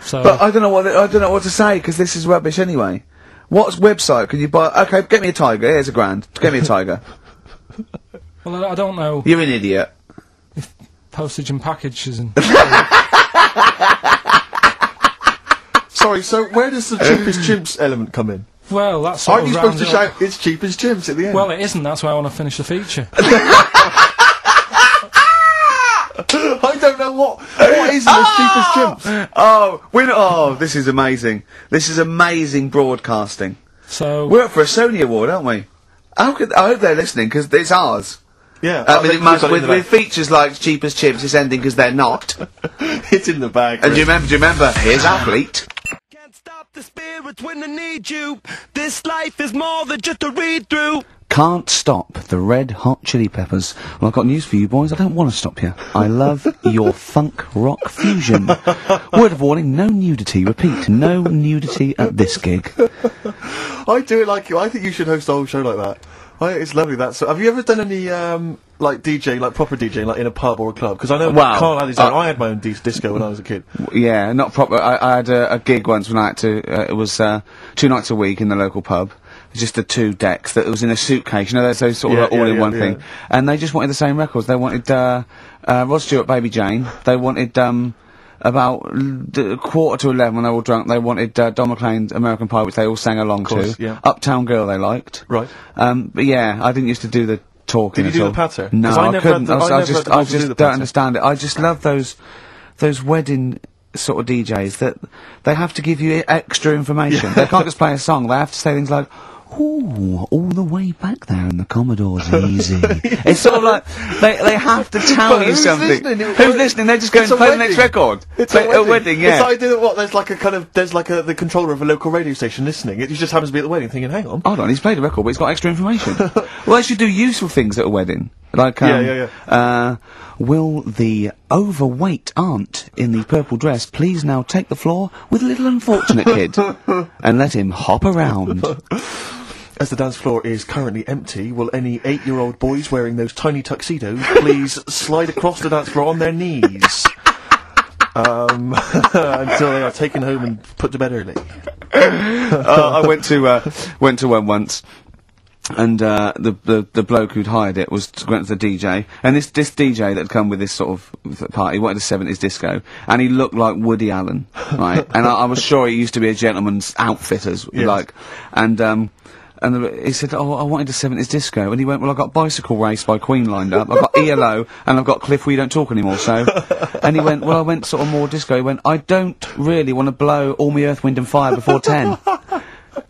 So, But I don't know what to say because this is rubbish anyway. What website can you buy? Okay, get me a tiger. Here's £1,000. Get me a tiger. well, I don't know. You're an idiot. Postage and packages and... Sorry, so where does the cheapest chimps element come in? Well, that's sort Aren't of you supposed to rounds it up. shout, it's cheap as chimps at the end? Well, it isn't. That's why I want to finish the feature. I don't know what is as cheap as chimps. Oh, this is amazing. This is amazing broadcasting. So We're up for a Sony Award, aren't we? I hope they're listening, because it's ours. Yeah. I mean, they- it must, you've got it in the with features like Cheap as Chips, it's ending because they're not. bag. It's in the bag. And Chris. do you remember, here's Athlete. Can't stop the spirits when I need you. This life is more than just a read through. Can't stop the Red Hot Chili Peppers. Well, I've got news for you boys, I don't want to stop you. I love your funk rock fusion. Word of warning, no nudity. Repeat, no nudity at this gig. I do it like you. I think you should host a whole show like that. It's lovely. Have you ever done any like DJ, like proper DJ, like in a pub or a club? Because I know Wow. Karl had his own. I had my own disco when I was a kid. Yeah, not proper. I had a gig once when I had to, it was 2 nights a week in the local pub. Just the 2 decks that was in a suitcase, you know, those sort of Yeah, all-in-one yeah. thing. And they just wanted the same records. They wanted, Rod Stewart, Baby Jane. They wanted, about 11:15 when they were all drunk, they wanted, Don McLean's American Pie, which they all sang along course, to. yeah. Uptown Girl they liked. Right. But yeah, I didn't used to do the talking Did you at do all. the patter? No, 'Cause I never couldn't. had the- I never had the I balls to do just the don't patter. understand it. I just love those wedding sort of DJs that they have to give you extra information. They can't just play a song. They have to say things like, "Ooh, all the way back there in the Commodore's easy." It's sort of like they have to tell But you who's something. listening? Who's listening? They're just going It's to a play the next wedding. record. It's Play a wedding, yeah. It's like doing what? There's like the controller of a local radio station listening. It just happens to be at the wedding, thinking, "Hang on." Hold on, he's played a record, but he's got extra information. Well, they should do useful things at a wedding. Like, will the overweight aunt in the purple dress please now take the floor with little unfortunate kid and let him hop around? As the dance floor is currently empty, will any 8-year-old boys wearing those tiny tuxedos please slide across the dance floor on their knees until they are taken home and put to bed early? I went to one once. And the bloke who'd hired it went to the DJ, and this DJ that had come with this sort of party wanted a 70s disco, and he looked like Woody Allen, right? And I was sure he used to be a gentleman's outfitters, Yes. like, and he said, "Oh, I wanted a 70s disco," and he went, "Well, I've got Bicycle Race by Queen lined up, I've got ELO, and I've got Cliff We Don't Talk Anymore." So, and he went, "Well, I went sort of more disco." He went, "I don't really want to blow all my Earth, Wind and Fire before 10."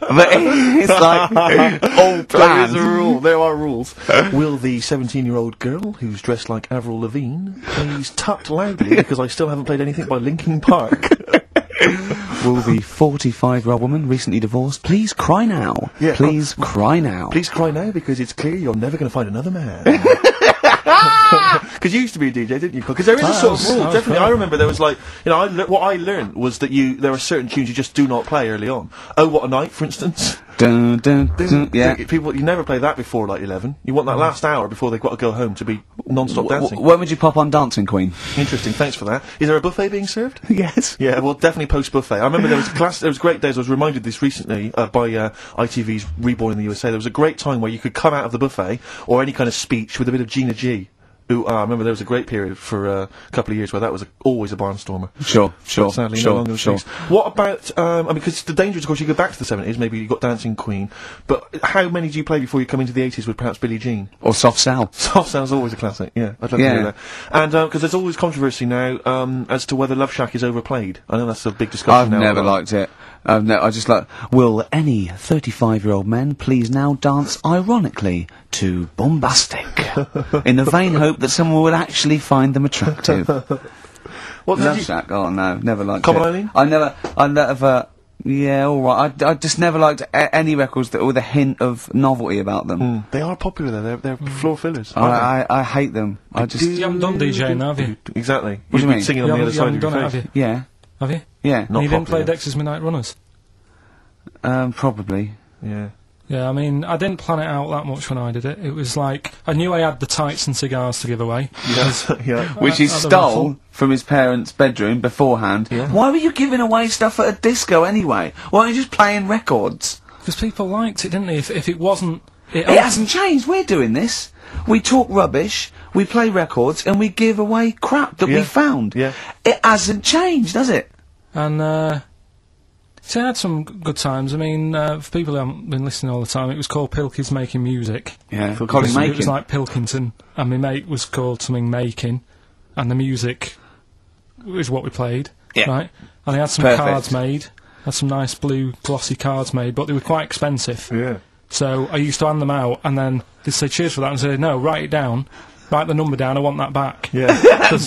But it's like all planned. There is a rule. There are rules. Will the 17-year-old girl who's dressed like Avril Lavigne please tut loudly because I still haven't played anything by Linkin Park? Will the 45-year-old woman recently divorced please cry now? Yeah, Please cry now. Please cry now because it's clear you're never going to find another man. Because you used to be a DJ, didn't you? Because there is a sort of rule. Definitely, I remember there was like, you know, what I learned was that there are certain tunes you just do not play early on. Oh, What a Night, for instance. Dun, dun, dun, yeah. People, you never play that before like 11. You want that last hour before they've got to go home to be non-stop dancing. When would you pop on Dancing Queen? Interesting. Thanks for that. Is there a buffet being served? Yes. Yeah, well, definitely post buffet. I remember there was great days. I was reminded this recently by ITV's Reborn in the USA. There was a great time where you could come out of the buffet or any kind of speech with a bit of Gina G. Who, I remember there was a great period for a couple of years where that was always a barnstormer. Sure. But sadly, no longer the case. What about, I mean, because the danger is, of course, you go back to the 70s, maybe you got Dancing Queen, but how many do you play before you come into the 80s with perhaps Billie Jean? Or Soft Cell. Soft Cell's always a classic, yeah. I'd love to hear that. And, because there's always controversy now, as to whether Love Shack is overplayed. I know that's a big discussion I've now. never liked it. I just like, will any 35-year-old men please now dance ironically to Bombastic in the vain hope that someone would actually find them attractive? What did Love you... Shack, oh no, never liked Come it. on, Eileen? I never, yeah, alright, I just never liked any records that with a hint of novelty about them. They are popular, they're floor fillers. I hate them. I just, You haven't done DJing, now, have you? Exactly. What do you You've been mean? singing You on the other haven't side of done your it, face. have you? yeah, Have you? yeah, Not And you didn't play popular. Dexter's Midnight Runners? probably. Yeah. Yeah, I mean, I didn't plan it out that much when I did it. It was like, I knew I had the tights and cigars to give away. Yeah. Which he at the stole raffle. from his parents' bedroom beforehand. Yeah. Why were you giving away stuff at a disco anyway? Why weren't you just playing records? Because people liked it, didn't they? If it wasn't... It hasn't changed. We're doing this. We talk rubbish, we play records, and we give away crap that we Yeah. found. Yeah. It hasn't changed, does it? And, So I had some good times. I mean, for people who haven't been listening all the time, it was called Pilkey's Making Music. Yeah, It Colin Making. was like Pilkington, and my mate was called something Making, and the music was what we played, Yeah. right? And I had some Perfect. cards made, had some nice blue glossy cards made, but they were quite expensive. Yeah. So I used to hand them out, and then they'd say cheers for that, and say, no, write it down, write the number down, I want that back. Yeah.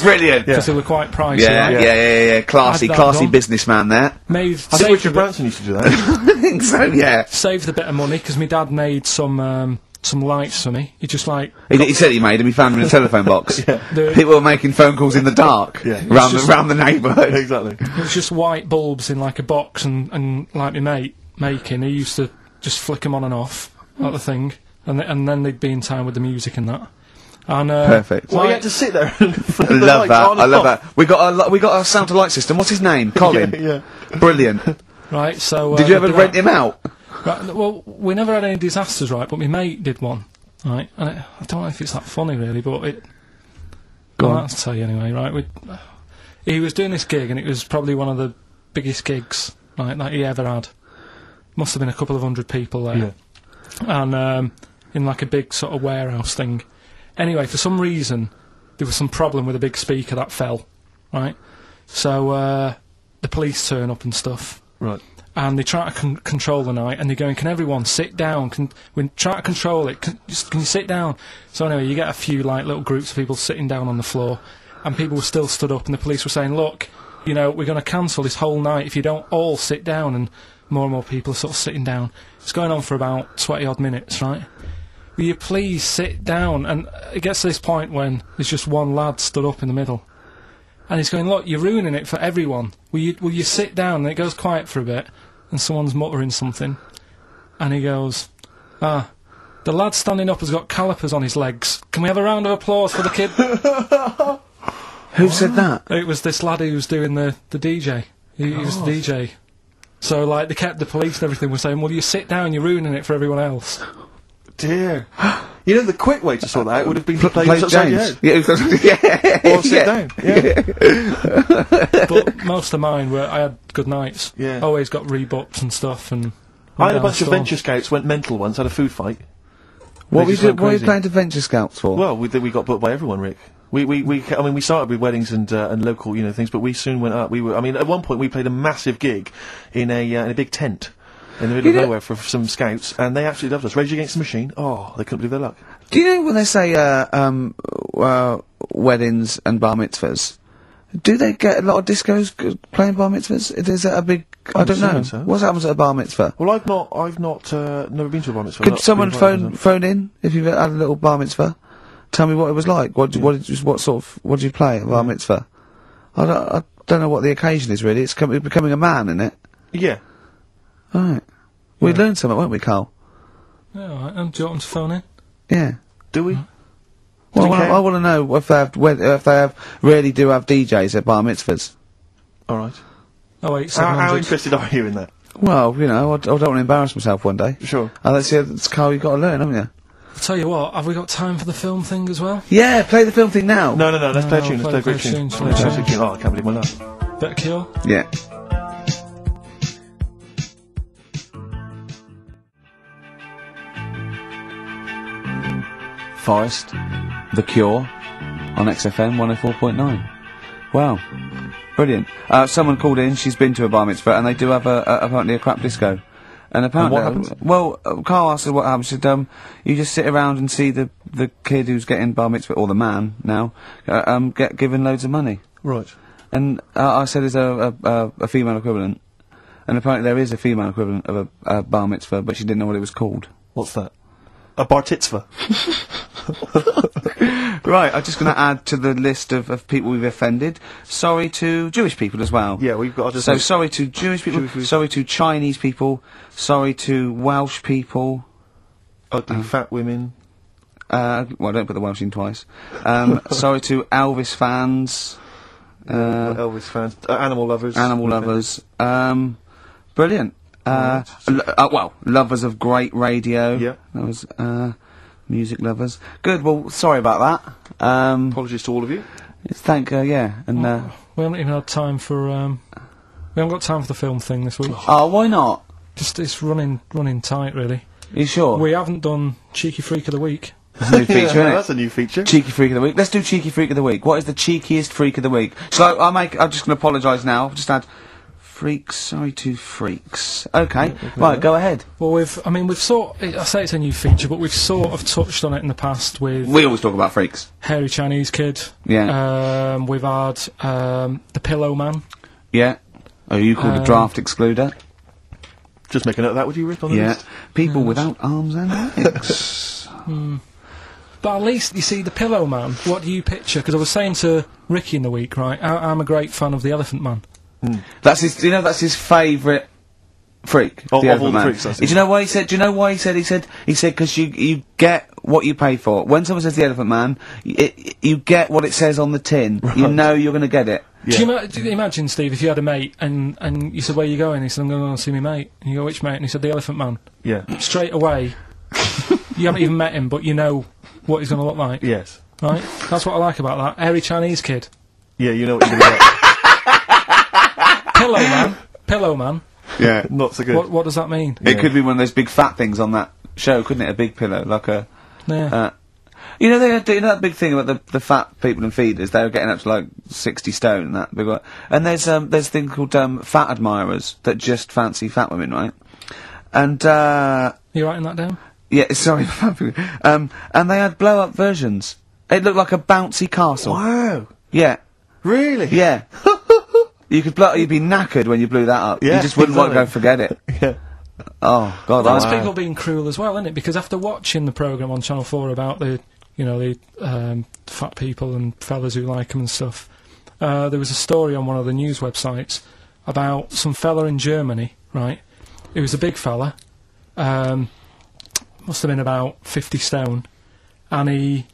Brilliant. Because they were quite pricey. Yeah, right? yeah. Classy, Had that classy done. businessman there. Made, I think saved, Richard a bit, Branson used to do that. I think so, yeah. saved a bit of money, because my dad made some lights for me. He just like... He said he made them, he found them in a telephone box. the- People were making phone calls in the dark Yeah. round the neighbourhood. Exactly. It was just white bulbs in like a box, and like my mate making, he used to just flick them on and off, like the thing, and then they'd be in time with the music and that. And Perfect. Well, you had to sit there and flip I the love lights that. on I and love off. that. We got our sound to light system. What's his name? Colin. Yeah. Brilliant. right, so Did you ever did rent that. him out? Right, well, we never had any disasters, right? But my mate did one, right? And I don't know if it's that funny, really, but it. Go Well, on. I'll tell you anyway, right? He was doing this gig, and it was probably one of the biggest gigs, right, that he ever had. Must have been a couple of hundred people there. Yeah. And in like a big sort of warehouse thing. Anyway, for some reason, there was some problem with a big speaker that fell, right? So the police turn up and stuff, Right. and they try to control the night, and they're going, can everyone sit down? We try to control it. Can you sit down? So anyway, you get a few like little groups of people sitting down on the floor, and people were still stood up, and the police were saying, look, you know, we're going to cancel this whole night if you don't all sit down, and more people are sort of sitting down. It's going on for about 20 odd minutes, right? Will you please sit down? And it gets to this point when there's just one lad stood up in the middle, and he's going, look, you're ruining it for everyone. Will you sit down? And it goes quiet for a bit, and someone's muttering something, and he goes, the lad standing up has got calipers on his legs. Can we have a round of applause for the kid? Who said that? It was this lad who was doing the DJ. He was the DJ. So, like, they kept the police and everything were saying, well, you sit down, you're ruining it for everyone else. Dear. You know, the quick way to sort that out would have been to play Play upside your James. head. Yeah, Or sit down. Yeah. But most of mine were, I had good nights. Yeah. Always got rebooked and stuff, and... I had a down bunch of storm. Venture Scouts went mental once, had a food fight. What They were just you went crazy. playing to Venture Scouts for? Well, we got booked by everyone, Rick. I mean, we started with weddings and local, you know, things, but we soon went up. At one point we played a massive gig in a big tent in the middle of nowhere for some scouts, and they absolutely loved us. Rage Against the Machine, oh, they couldn't believe their luck. Do you know when they say weddings and bar mitzvahs? Do they get a lot of discos playing bar mitzvahs? Is that a big? I don't know. assuming so. What happens at a bar mitzvah? Well, I've not never been to a bar mitzvah. Could Not someone been invited, phone in if you've had a little bar mitzvah? Tell me what it was like. What did you play at a bar mitzvah? I don't know what the occasion is really. It's becoming a man, isn't it? Yeah. All right. We'd learn something, won't we, Karl? Yeah, all right. Do you want them to phone in? Yeah. Do we? Well, we care? I want to know if they really do have DJs at bar mitzvahs. All right. Oh, wait, How 700. interested are you in that? Well, you know, I don't want to embarrass myself one day. Sure. Let's see, it's Karl, you've got to learn, haven't you? I'll tell you what, have we got time for the film thing as well? Yeah, play the film thing now. No, let's play a No, tune, let's play a great tune. play a Let's tune. play a tune. Oh, I can't believe my luck. Bit of Cure? Yeah. Forest, The Cure, on XFM 104.9. Wow. Brilliant. Someone called in, she's been to a bar mitzvah, and they do have apparently a crap disco. And apparently, what happens? well, Karl asked her what happens. She said, you just sit around and see the kid who's getting bar mitzvah, or the man now, get given loads of money. Right. And I said, is there a female equivalent? And apparently there is a female equivalent of a bar mitzvah, but she didn't know what it was called. What's that? A bar titzvah. Right, I'm just going to add to the list of people we've offended. Sorry to Jewish people as well. Yeah, we've got to just... So sorry to Jewish people, sorry to Chinese people, sorry to Welsh people. Ugly fat women. Well, don't put the Welsh in twice. Sorry to Elvis fans. Elvis fans. Animal lovers. Animal lovers. Brilliant. Well, lovers of great radio. Yeah. That was, music lovers. Good, well, sorry about that. Apologies to all of you. Yeah, and, We haven't even had time for We haven't got time for the film thing this week. Oh, why not? Just it's running tight, really. You sure? We haven't done Cheeky Freak of the Week. That's a new feature, isn't it? That's a new feature. Cheeky Freak of the Week. Let's do Cheeky Freak of the Week. What is the cheekiest Freak of the Week? So I'm just going to apologise now. I've just had freaks. Sorry to freaks. Okay, right, go ahead. Well, I say it's a new feature, but we've sort of touched on it in the past with We always talk about freaks. Hairy Chinese Kid. Yeah. We've had the Pillow Man. Yeah. Oh, you called a draft excluder? Just make a note of that, would you, Rick, on the Yeah. list? People without arms and legs. But at least, you see, the Pillow Man, what do you picture? Because I was saying to Ricky in the week, right, I'm a great fan of the Elephant Man. That's his. You know, that's his favourite freak. Of all Elephant the Man. freaks, that's Do you know why he said? Do you know why he said? He said because you get what you pay for. When someone says the Elephant Man, you get what it says on the tin. Right. You know you're going to get it. Yeah. Do you imagine, Steve, if you had a mate and you said, where are you going? He said, I'm going to go see my mate. And you go, which mate? And he said, the Elephant Man. Yeah. Straight away, you haven't even met him, but you know what he's going to look like. Yes. Right? That's what I like about that. Hairy Chinese Kid. Yeah, you know what you're going to get. Pillow Man. Yeah. Not so good. What does that mean? It could be one of those big fat things on that show, couldn't it? A big pillow, like a. Yeah. You know, they do that big thing about the fat people and feeders. They were getting up to like 60 stone and that big one. And there's a thing called fat admirers that just fancy fat women, right? And You writing that down? yeah, sorry, and they had blow up versions. It looked like a bouncy castle. Wow. Yeah, Really? yeah. You'd be knackered when you blew that up. Yeah, You just wouldn't want to go exactly. forget it. Yeah. Oh God, That's I- people being cruel as well, isn't it? Because after watching the programme on Channel 4 about the fat people and fellas who like them and stuff, there was a story on one of the news websites about some fella in Germany, right? He was a big fella, must have been about 50 stone, and he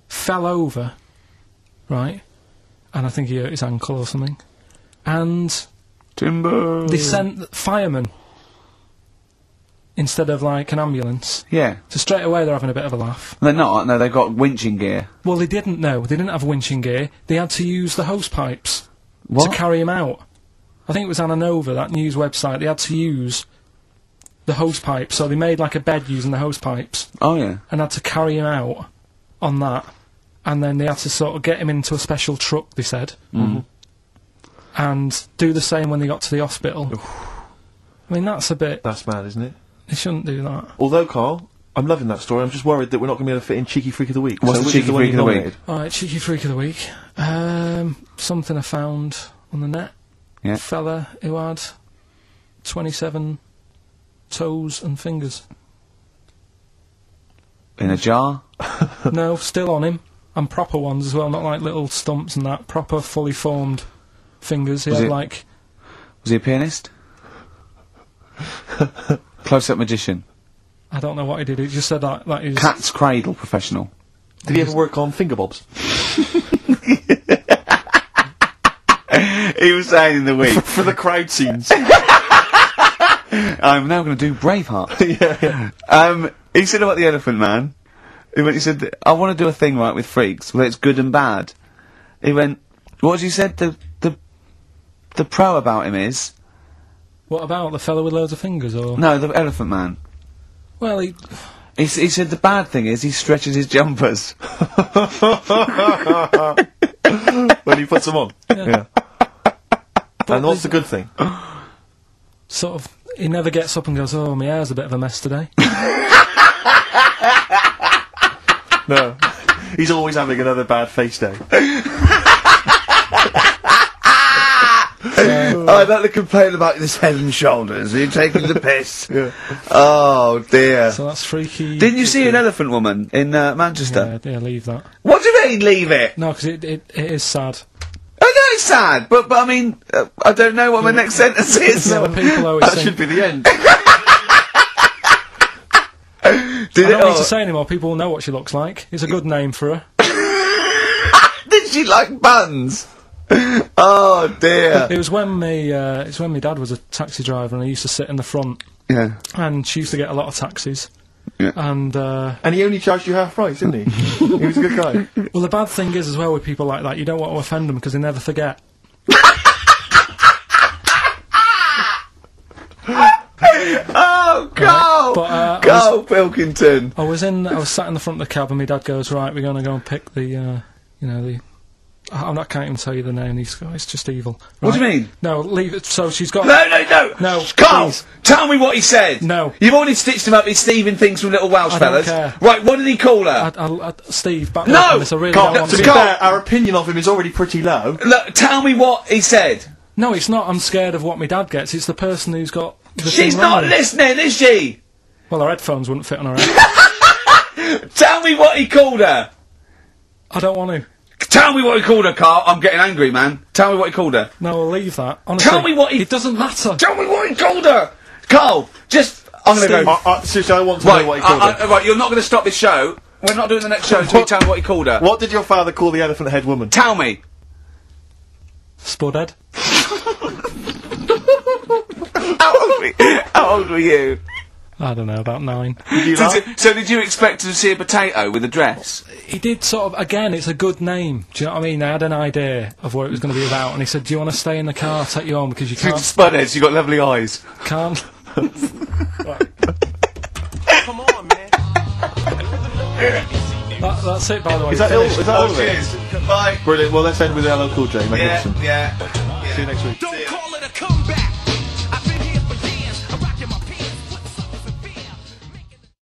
fell over, right? And I think he hurt his ankle or something. And Timber. they sent firemen instead of like an ambulance. Yeah, So straight away they're having a bit of a laugh. they're not. No, they've got winching gear. Well, they didn't know. They didn't have winching gear. They had to use the hose pipes What? to carry him out. I think it was Anna Nova, that news website. They had to use the hose pipes, so they made like a bed using the hose pipes Oh yeah. and had to carry him out on that. And then they had to sort of get him into a special truck, they said, and do the same when they got to the hospital. I mean, that's a bit... That's mad, isn't it? They shouldn't do that. Although, Carl, I'm loving that story. I'm just worried that we're not going to be able to fit in Cheeky Freak of the Week. What's So the which Cheeky is one Freak you've of the week? nominated? Alright, Cheeky Freak of the Week. Something I found on the net. Yeah. Fella who had 27 toes and fingers. In a jar. No, still on him. And proper ones as well, not like little stumps and that. Proper, fully formed fingers. He Was had it- like... Was he a pianist? Close-up magician. I don't know what he did. He just said that he was... Cat's cradle professional. Did he ever work on finger bobs? He was saying in the week, For the crowd scenes. I'm now going to do Braveheart. He said about the Elephant Man. He said, I want to do a thing right with freaks, where it's good and bad. He went, what did you said? The pro about him is What about the fella with loads of fingers, or...? no, the Elephant Man. Well, he... He said the bad thing is he stretches his jumpers. When he puts them on. Yeah. And what's the good thing? Sort of... He never gets up and goes, oh, my hair's a bit of a mess today. No. He's always having another bad face day. I'd like to complain about this head and shoulders. Are you taking the piss? Yeah. Oh dear. So that's freaky. Didn't you see an elephant woman in Manchester? Yeah, leave that. What do you mean, leave it? No, because it is sad. I know it's sad, but I mean, I don't know what my next sentence is. No, people always That think... should be the end. Did I it? don't need Oh, to say anymore, people will know what she looks like. It's a good name for her. did she like buns? Oh dear. It was when it's when my dad was a taxi driver and I used to sit in the front, Yeah. and she used to get a lot of taxis. Yeah. And, And he only charged you half price, didn't he? He was a good guy. well, the bad thing is as well with people like that, you don't want to offend them because they never forget. Oh, Carl! But, Carl Pilkington. I was sat in the front of the cab, and my dad goes, "Right, we're going to go and pick the, I can't even tell you the name of these guys, it's just evil." What do Right? you mean? No, leave it. So she's got... No, No, Carl, please. tell me what he said. No. You've already stitched him up with Stephen things from Little Welsh I don't Fellas. care. Right, what did he call her? Steve, back No! up on this, I really Carl, don't want to be to... fair, our opinion of him is already pretty low. Look, tell me what he said. No, it's not. I'm scared of what my dad gets. It's the person who's got the She's thing wrong not with it. listening, is she? Well, her headphones wouldn't fit on her head. Tell me what he called her. I don't want to. Tell me what he called her, Carl. I'm getting angry, man. Tell me what he called her. No, we'll leave that. Honestly, Tell me what he... It doesn't matter. Tell me what he called her. Carl, just... I'm gonna Steve. go... Seriously, I want to know what he called her. Right, you're not gonna stop this show. We're not doing the next show until you tell me what he called her. What did your father call the elephant-head woman? Uh, Tell me. Spudhead. How old were you? I don't know, about 9. Did you laugh? So did you expect to see a potato with a dress? He did sort of, again, it's a good name. Do you know what I mean? I had an idea of what it was going to be about, and he said, "Do you want to stay in the car? I'll take you home because you can't." Spudheads, you got lovely eyes. Can't. Come on, man. That's it, by the way. Is that all of it? Bye. Brilliant. Well, let's end with LL Cool J. Magnificent. Yeah. See you next week. Don't call it a comeback.